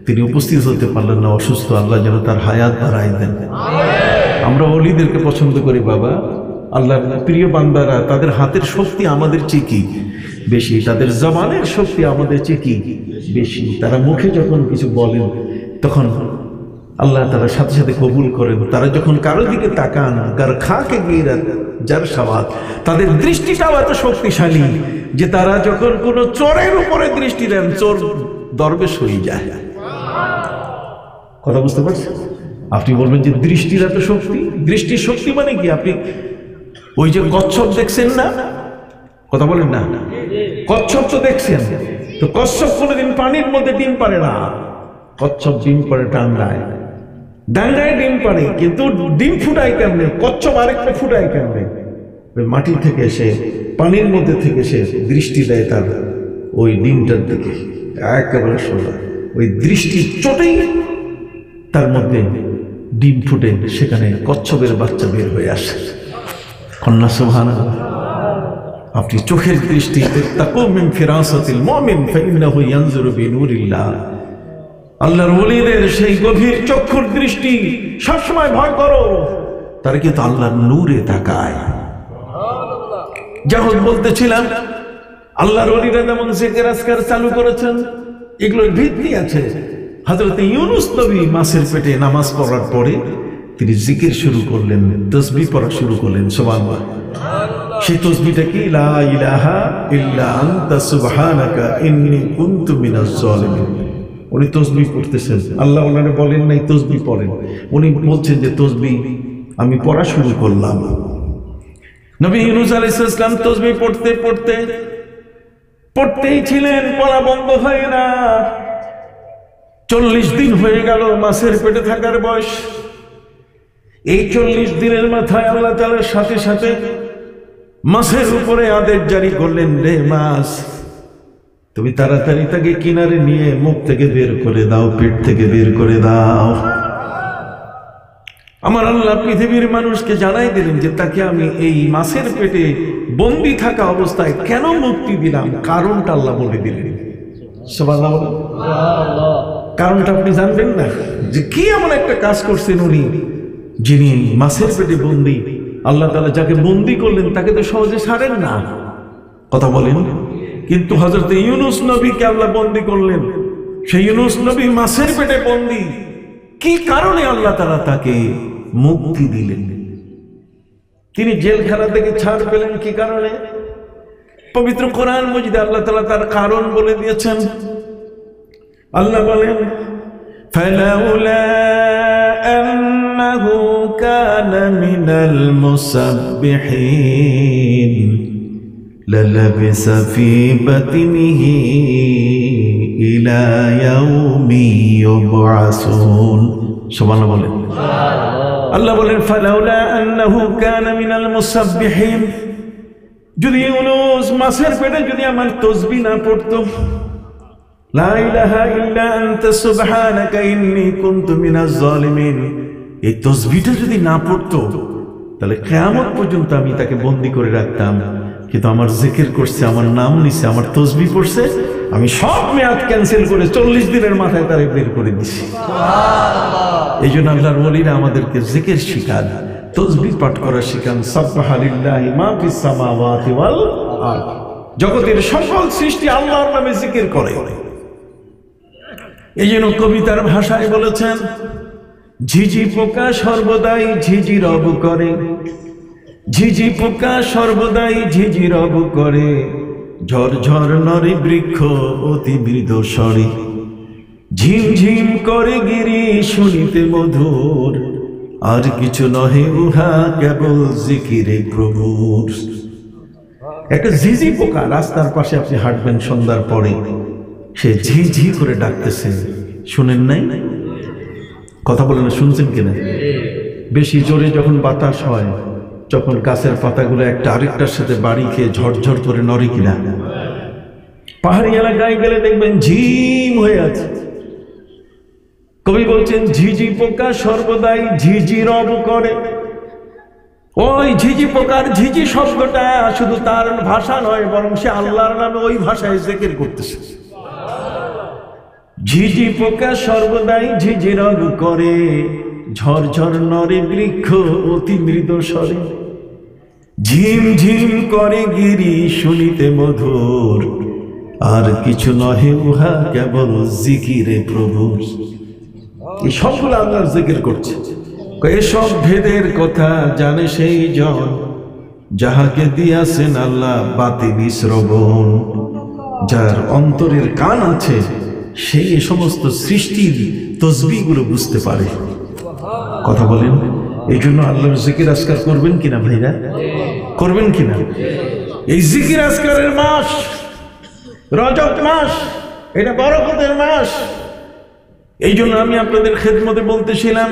তিনি উপস্থিত হতে পারলেন না, অসুস্থ। আল্লাহ যেন তার হায়াত বাড়াই দেন। আমরা ওলিদেরকে পছন্দ করি বাবা, আল্লাহর প্রিয় বান্দারা, তাদের হাতের শক্তি আমাদের চেয়ে কি বেশি, তাদের জবানের শক্তি আমাদের চেয়ে কি বেশি। তারা মুখে যখন কিছু বলেন তখন আল্লাহ তারা সাথে সাথে কবুল করেন। তারা যখন কারো দিকে তাকান, গার খাকে গিরাত যার সওয়াত, তাদের দৃষ্টিটাও এত শক্তিশালী যে তারা যখন কোনো চোরের উপরে দৃষ্টি দেন, চোর দরবেশ হয়ে যায়। কথা বুঝতে পারছেন? আপনি বলবেন যে দৃষ্টির এত শক্তি, দৃষ্টির শক্তি মানে কি? আপনি ওই যে কচ্ছপ দেখছেন না? কথা বলেন না, কচ্ছপ তো দেখছেন, তো কচ্ছপ কোনোদিন পানির মধ্যে ডিম পারে না। কচ্ছপ ডিম পারে ডাঙ্গায়, ডাঙ্গায় ডিম পারে, কিন্তু ডিম ফুটায় কেমনে? কচ্ছপ আরেকটা ফুটায় কেমনে? ওই মাটি থেকে এসে, পানির মধ্যে থেকে সে দৃষ্টি দেয় তার ওই ডিমটার দিকে, একেবারে সোজা। ওই দৃষ্টির চোটেই তার মধ্যে ডিম ফুটে, সেখানে কচ্ছপের বাচ্চা বের হয়ে আসে। কন্যা সুবহানাল্লাহ। আপনি চোখের দৃষ্টি, তাকু মিন ফিরাসাতিল মুমিন ফাইন্নাহু ইয়ানজুরু বিনুরিল্লাহ। আল্লাহর ওলিদের সেই গভীর চক্ষুর দৃষ্টি সবসময় ভয় করো, তারা কিন্তু আল্লাহর নূরে তাকায়। যখন বলতেছিলাম আল্লাহর ওলিরা যেমন জিকির আজকার চালু করেছেন, এগুলোর ভিত্তি আছে। হযরত ইউনূস নবী মাছের পেটে নামাজ পড়ার পরে তিনি জিকির শুরু করলেন, তাসবিহ পড়া শুরু করলেন। সুবহানাল্লাহ। সেই তাসবিহটা কি? লা ইলাহা ইল্লা আনতা সুবহানাকা ইন্নী কুনতু মিনাজ জালিমিন। উনি তাসবিহ পড়তেছেন, আল্লাহ ওনারে বলেন নাই তাসবিহ পড়েন, উনি বলছেন যে তাসবিহ আমি পড়া শুরু করলাম। নবী ইউনূস আলাইহিস সালাম তাসবিহ পড়তে পড়তে পড়তেই ছিলেন, পড়া বন্ধ হয় না। 40 দিন হয়ে গেল মাছের পেটে থাকার বয়স। এই 40 দিনের মাথায় আল্লাহ তাআলার সাথে সাথে মাছের উপরে আদেশ জারি করলেন, রে মাছ, তুমি তাড়াতাড়ি তাকে কিনারে নিয়ে মুখ থেকে বের করে দাও, পেট থেকে বের করে দাও। আমার আল্লাহ পৃথিবীর মানুষকে জানাই দিলেন যে তাকে আমি এই মাছের পেটে বন্দী থাকা অবস্থায় কেন মুক্তি দিলাম, কারণটা আল্লাহ বলে দিলেন। সুবহানাল্লাহ। কারণটা আপনি জানবেন না যে কি এমন একটা কাজ করছেন উনি, যিনি মাছের পেটে বন্দী। আল্লাহ তাআলা যাকে বন্দী করলেন তাকে তো সহজে ছাড়েন না, কথা বলেন। কিন্তু হযরত ইউনূস নবীকে আল্লাহ বন্দী করলেন। সেই ইউনূস নবী মাছের পেটে বন্দী, কি কারণে আল্লাহ তাআলা তাকে মুক্তি দিলেন? তিনি জেলখানা থেকে ছাড় পেলেন কি কারণে? পবিত্র কোরআন মজিদে আল্লাহ তাআলা তার কারণ বলে দিয়েছেন। আল্লাহ বলেন, ফালাউলা আন্নাহু কানা মিনাল মুসাব্বিহিন লালাবিসা ফি বাতিনিহি ইলা ইয়াউমি ইউবআসুন। সুবহানাল্লাহ বলেন। আল্লাহ বলেন, ফালাউলা আন্নাহু কানা মিনাল মুসাব্বিহিন, যদি ইউনূস মাছের পেটে যদি আমার তাসবিহ না পড়তো, লা ইলাহা ইল্লা আনতা সুবহানাকা ইন্নী কুনতু মিনাজ জালিমিন, এই তাসবিহটা যদি না পড়তো তাহলে কিয়ামত পর্যন্ত আমি তাকে বন্দী করে রাখতাম। কিন্তু আমার জিকির করছে, আমার নাম নিছে, আমার তাসবিহ পড়ছে, আমি সব মেয়াদ ক্যান্সেল করে 40 দিনের মাথায় তারে বের করে দিছি। এই জন্য আল্লাহর ওলিরা আমাদেরকে জিকির শিখান, তাসবিহ পাঠ করা শিখান। সাব্বাহা লিল্লাহি মা ফিস সামাওয়াতি ওয়াল আরদ, জগতের সকল সৃষ্টি আল্লাহর নামে জিকির করে। এই জন্য কবিতার ভাষায় বলেছেন, ঝিঝি পোকা সর্বদাই ঝিঝি রব করে, ঝিঝি পোকা সর্বদাই ঝিঝি রব করে, ঝরঝর নরে বৃক্ষ অতি মৃদ স্বরে, ঝিমঝিম করে গিরি শুনিতে মধুর, আর কিছু নহে উহা কেবল জিকিরে প্রভুর। একটা ঝিঝি পোকা রাস্তার পাশে আপনি হাঁটবেন সন্ধ্যার পরে, সে ঝিঝি করে ডাকতেছে, শুনেন নাই? কথা বলেন না, শুনছেন কিনা? বেশি জোরে যখন বাতাস হয় তখন গাছের পাতাগুলো একটা আরেকটার সাথে বাড়ি খেয়ে ঝরঝর করে নড়ে কিনা? পাহাড়ি এলাকায় গেলে দেখবেন ঝিম হয়ে আছে। কবি বলছেন, ঝিঝি পোকা সর্বদাই ঝিঝি রব করে। ওই ঝিঝি পোকার ঝিঝি শব্দটা শুধু তার ভাষা নয়, বরং সে আল্লাহর নামে ওই ভাষায় জিকির করতেছে। ঝিঝি পোকা সর্বদাই ঝিঝি রব করে, ঝরঝর নরে বৃক্ষ অতি মৃদ স্বরে, ঝিম ঝিম করে গিরি শুনিতে মধুর, আর কিছু নহে উহা কেবল জিকিরে প্রভুর। এই সবগুলো আল্লাহর জিকির করছে। এসব ভেদের কথা জানে সেই জন, যাহাকে দিয়াছেন আল্লাহ বাতিনি শ্রবণ। যার অন্তরের কান আছে সেই সমস্ত সৃষ্টির তসবিহগুলো বুঝতে পারে। কথা বলেন। এই জন্য আল্লাহর জিকির আজকার করবেন কিনা ভাইরা? করবেন কিনা? এই জিকির আজকারের মাস রজব মাস, এটা বরকতের মাস। এই জন্য আমি আপনাদের খেদমতে বলতেছিলাম,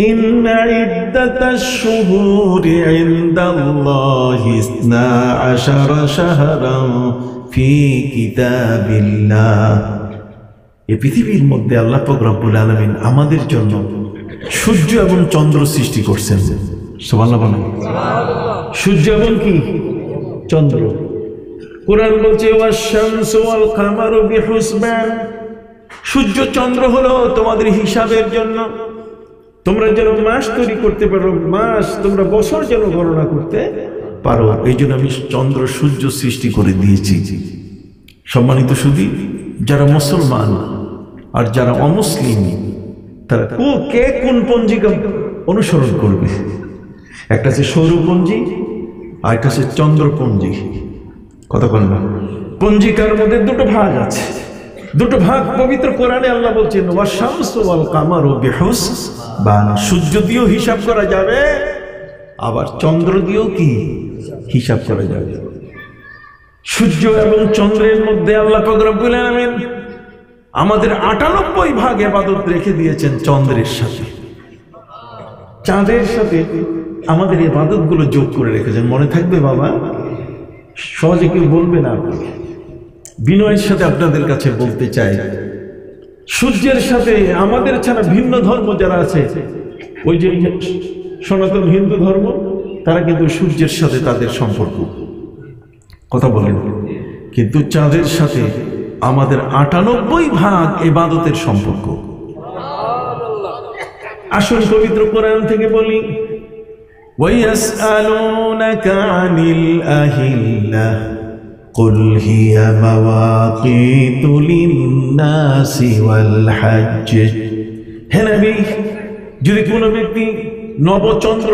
ইন্না ইদ্দাতাশ শুহুরি ইনদাল্লাহি 12 শাহরান ফি কিতাবিল্লাহ। এই পৃথিবীর মধ্যে আল্লাহ পাক রব্বুল আলামিন আমাদের জন্য সূর্য এবং চন্দ্র সৃষ্টি করছেন। সুবহানাল্লাহ বলেন। সূর্য এবং কি? চন্দ্র। কোরআন বলছে, ওয়াশ-শামসু ওয়াল কামারু বিহুসবান। সূর্য চন্দ্র হলো তোমাদের হিসাবের জন্য, তোমরা যেন মাস তৈরি করতে পারো, মাস তোমরা বছর যেন গণনা করতে পারো। এই জন্য আমি চন্দ্র সূর্য সৃষ্টি করে দিয়েছি। সম্মানিত সুধী, যারা মুসলমান আর যারা অমুসলিম তারা কে কোন পঞ্জিকা অনুসরণ করবে? একটা হচ্ছে সৌরপঞ্জি আর একটা হচ্ছে চন্দ্রপঞ্জি। কথা বলেন না? পঞ্জিকার মধ্যে দুটো ভাগ আছে, দুটো ভাগ পবিত্র কোরআনে আল্লাহ বলছেন, ওয়াশ-শামসু ওয়াল কামারু বিহুসবান। সূর্য দিয়েও হিসাব করা যাবে, আবার চন্দ্র দিয়েও কি হিসাব করা যাবে। সূর্য এবং চন্দ্রের মধ্যে আল্লাহ পাক রব্বুল আলামিন আমাদের 98 ভাগ ইবাদত রেখে দিয়েছেন চন্দ্রের সাথে। চাঁদের সাথে আমাদের ইবাদতগুলো যোগ করে রেখেছেন। মনে থাকবে বাবা? সহজে কেউ বলবে না। বিনয়ের সাথে আপনাদের কাছে বলতে চাই, সূর্যের সাথে আমাদের ছাড়া ভিন্ন ধর্ম যারা আছে, ওই যে সনাতন হিন্দু ধর্ম, তারা কিন্তু সূর্যের সাথে তাদের সম্পর্ক, কথা বলেন, কিন্তু চাঁদের সাথে আমাদের 98% ইবাদতের সম্পর্ক। আসুন পবিত্র কোরআন থেকে বলি, ওয়ায়াসআলুনাকা আনিল আহিল্লাহ কুল হিয়া মাওয়াকিতু লিন-নাসি ওয়াল হজ্জ। হে নবী, যদি কোনো ব্যক্তি নবচন্দ্র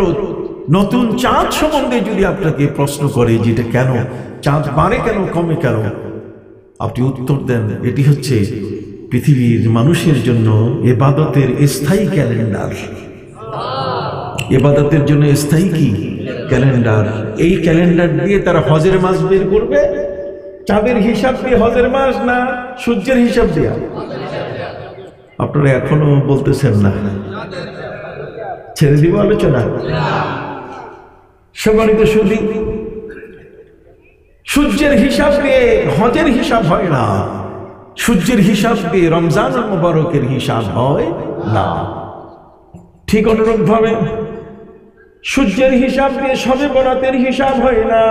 নতুন চাঁদ সম্বন্ধে যদি আপনাকে প্রশ্ন করে যেটা কেন চাঁদ বাড়ে কেন কমে কেন, আপনি উত্তর দেন এটি হচ্ছে পৃথিবীর মানুষের জন্য ইবাদতের স্থায়ী ক্যালেন্ডার। ইবাদতের জন্য স্থায়ী কি ক্যালেন্ডার। এই ক্যালেন্ডার দিয়ে তারা হজের মাস বের করবে। চাঁদের হিসাব দিয়ে হজের মাস, না সূর্যের হিসাব দিয়ে? আপনারা এখনো বলতেছেন না, ছেড়ে দিব আলোচনা। সম্মানিত সুধী, সূর্যের হিসাব দিয়ে হজের হিসাব হয় না, সূর্যের হিসাব দিয়ে রমজানুল মুবারকের হিসাব হয় না। ঠিক অনুরূপ ভাবে সূর্যের হিসাব দিয়ে শবে বরাতের হিসাব হয় না।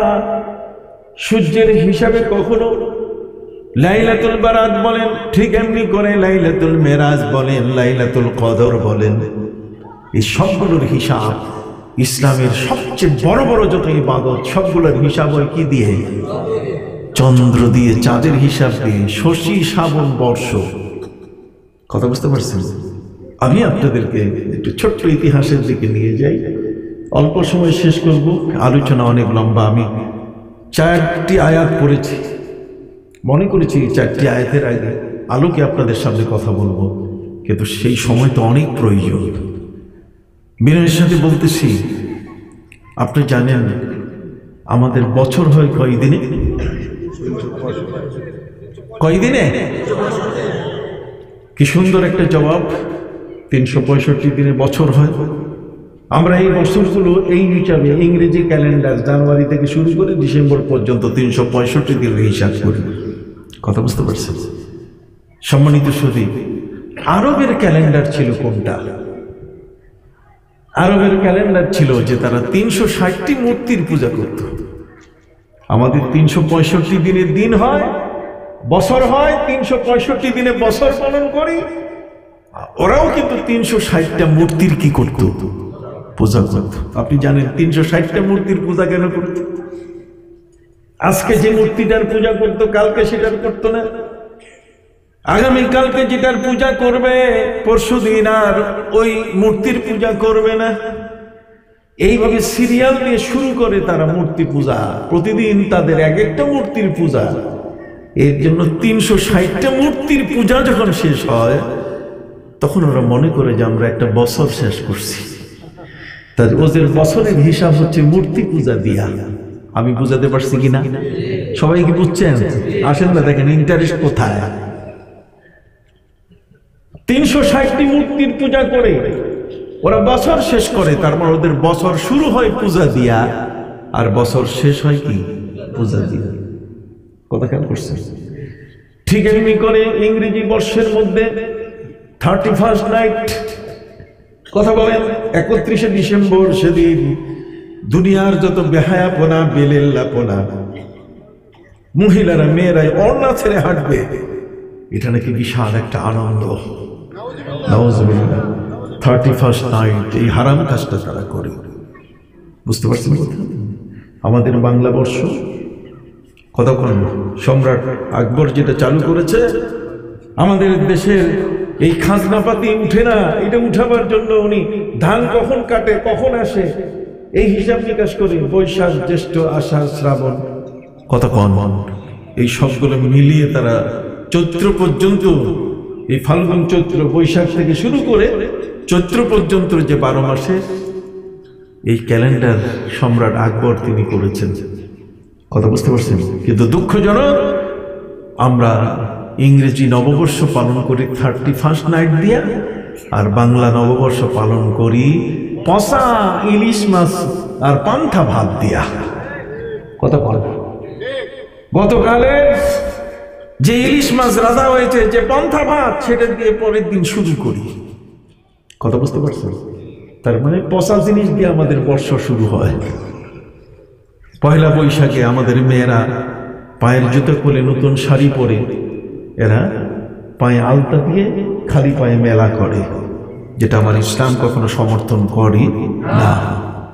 সূর্যের হিসাবে কখনো লাইলাতুল বারাত বলেন, ঠিক এমনি করে লাইলাতুল মেরাজ বলেন, লাইলাতুল কদর বলেন, এই সবগুলোর হিসাব ইসলামের সবচেয়ে বড় বড় যত ইবাদত সবগুলোর হিসাব হয় কি দিয়ে? চন্দ্র দিয়ে, চাঁদের হিসাব দিয়ে, শশী শ্রাবণ বর্ষ। কথা বুঝতে পারছেন? আমি আপনাদেরকে একটু ছোট্ট ইতিহাসের দিকে নিয়ে যাই, অল্প সময় শেষ করব, আলোচনা অনেক লম্বা। আমি 4টি আয়াত পড়েছি, মনে করেছি এই 4টি আয়াতের আগে আলোকে আপনাদের সামনে কথা বলবো, কিন্তু সেই সময় তো অনেক প্রয়োজন। বিনয়ের সাথে বলতেছি, আপনি জানেন আমাদের বছর হয় কয়দিনে? কয়দিনে? কি সুন্দর একটা জবাব। 365 দিনে বছর হয়। আমরা এই বছরগুলো এই হিসাবে ইংরেজি ক্যালেন্ডার জানুয়ারি থেকে শুরু করে ডিসেম্বর পর্যন্ত 365 দিনের হিসাব করি। কথা বুঝতে পারছেন? সম্মানিত সুধী, আরবের ক্যালেন্ডার ছিল কোনটা? আরবের ক্যালেন্ডার ছিল যে তারা 360টি মূর্তির পূজা করত। আমাদের 365 দিনের দিন হয়, বছর হয়, 365 দিনে বছর পালন করি। ওরাও কিন্তু 360টা মূর্তির কি করত? পূজা করত। আপনি জানেন 360টা মূর্তির পূজা কেন করত? আজকে যে মূর্তিটার পূজা করতো কালকে সেটার করতো না, আগামীকালকে যেটার পূজা করবে পরশুদিন আর ওই মূর্তির পূজা করবে না। এইভাবে সিরিয়াল দিয়ে শুরু করে তারা মূর্তি পূজা, প্রতিদিন তাদের এক একটা মূর্তির পূজা। এর জন্য 360টা মূর্তির পূজা যখন শেষ হয় তখন ওরা মনে করে যে আমরা একটা বছর শেষ করছি। তার ওদের বছরের হিসাব হচ্ছে মূর্তি পূজা দিয়া। আমি বুঝাতে পারছি কিনা? সবাই কি বুঝছেন? আসেন না, দেখেন ইন্টারেস্ট কোথায়। 360টি মূর্তির পূজা করে ওরা বছর শেষ করে। তার মানে ওদের বছর শুরু হয় পূজা দিয়া আর বছর শেষ হয় কি? পূজা দিয়া। কথা খেয়াল করছে? ঠিক এমনি করে ইংরেজি বর্ষের মধ্যে 31st নাইট, কথা বলেন, 31শে ডিসেম্বর, সেদিন দুনিয়ার যত বেহায়াপনা বেলেল্লাপনা, মহিলারা মেয়েরা ওড়না ছেড়ে হাঁটবে, এটা নাকি বিশাল একটা আনন্দ। 31st নাইট এই হারাম কাজটা তারা করে। বুঝতে পারছেন কথা? আমাদের বাংলা বর্ষ কতক্ষণ সম্রাট আকবর যেটা চালু করেছে, আমাদের দেশের এই খাজনাপাতি উঠে না, এটা উঠাবার জন্য উনি ধান কখন কাটে কখন আসে এই হিসাব নিকাশ করে, বৈশাখ জ্যৈষ্ঠ আষাঢ় শ্রাবণ কতক্ষণ, এই সবগুলো মিলিয়ে তারা চৈত্র পর্যন্ত, এই ফাল্গুন চৈত্র বৈশাখ থেকে শুরু করে চৈত্র পর্যন্ত যে 12 মাসে এই ক্যালেন্ডার সম্রাট আকবর তিনি করেছেন। কথা বুঝতে পারছেন? কিন্তু দুঃখজনক আমরা ইংরেজি নববর্ষ পালন করি 31st নাইট দিয়া, আর বাংলা নববর্ষ পালন করি পচা ইলিশ মাছ আর পান্থা ভাত দিয়া কথা বল। গতকালে যে ইলিশ মাছ রাজা হয়েছে, যে পান্থা ভাত, সেটা দিয়ে পরের দিন শুরু করি। কথা বুঝতে পারছেন? তার মানে পচা জিনিস দিয়ে আমাদের বর্ষ শুরু হয়। পয়লা বৈশাখে আমাদের মেয়েরা পায়ের জুতো খুলে নতুন শাড়ি পরে এরা পায়ে আলতা দিয়ে খালি পায়ে মেলা করে, যেটা আমার ইসলাম কখনো সমর্থন করে না।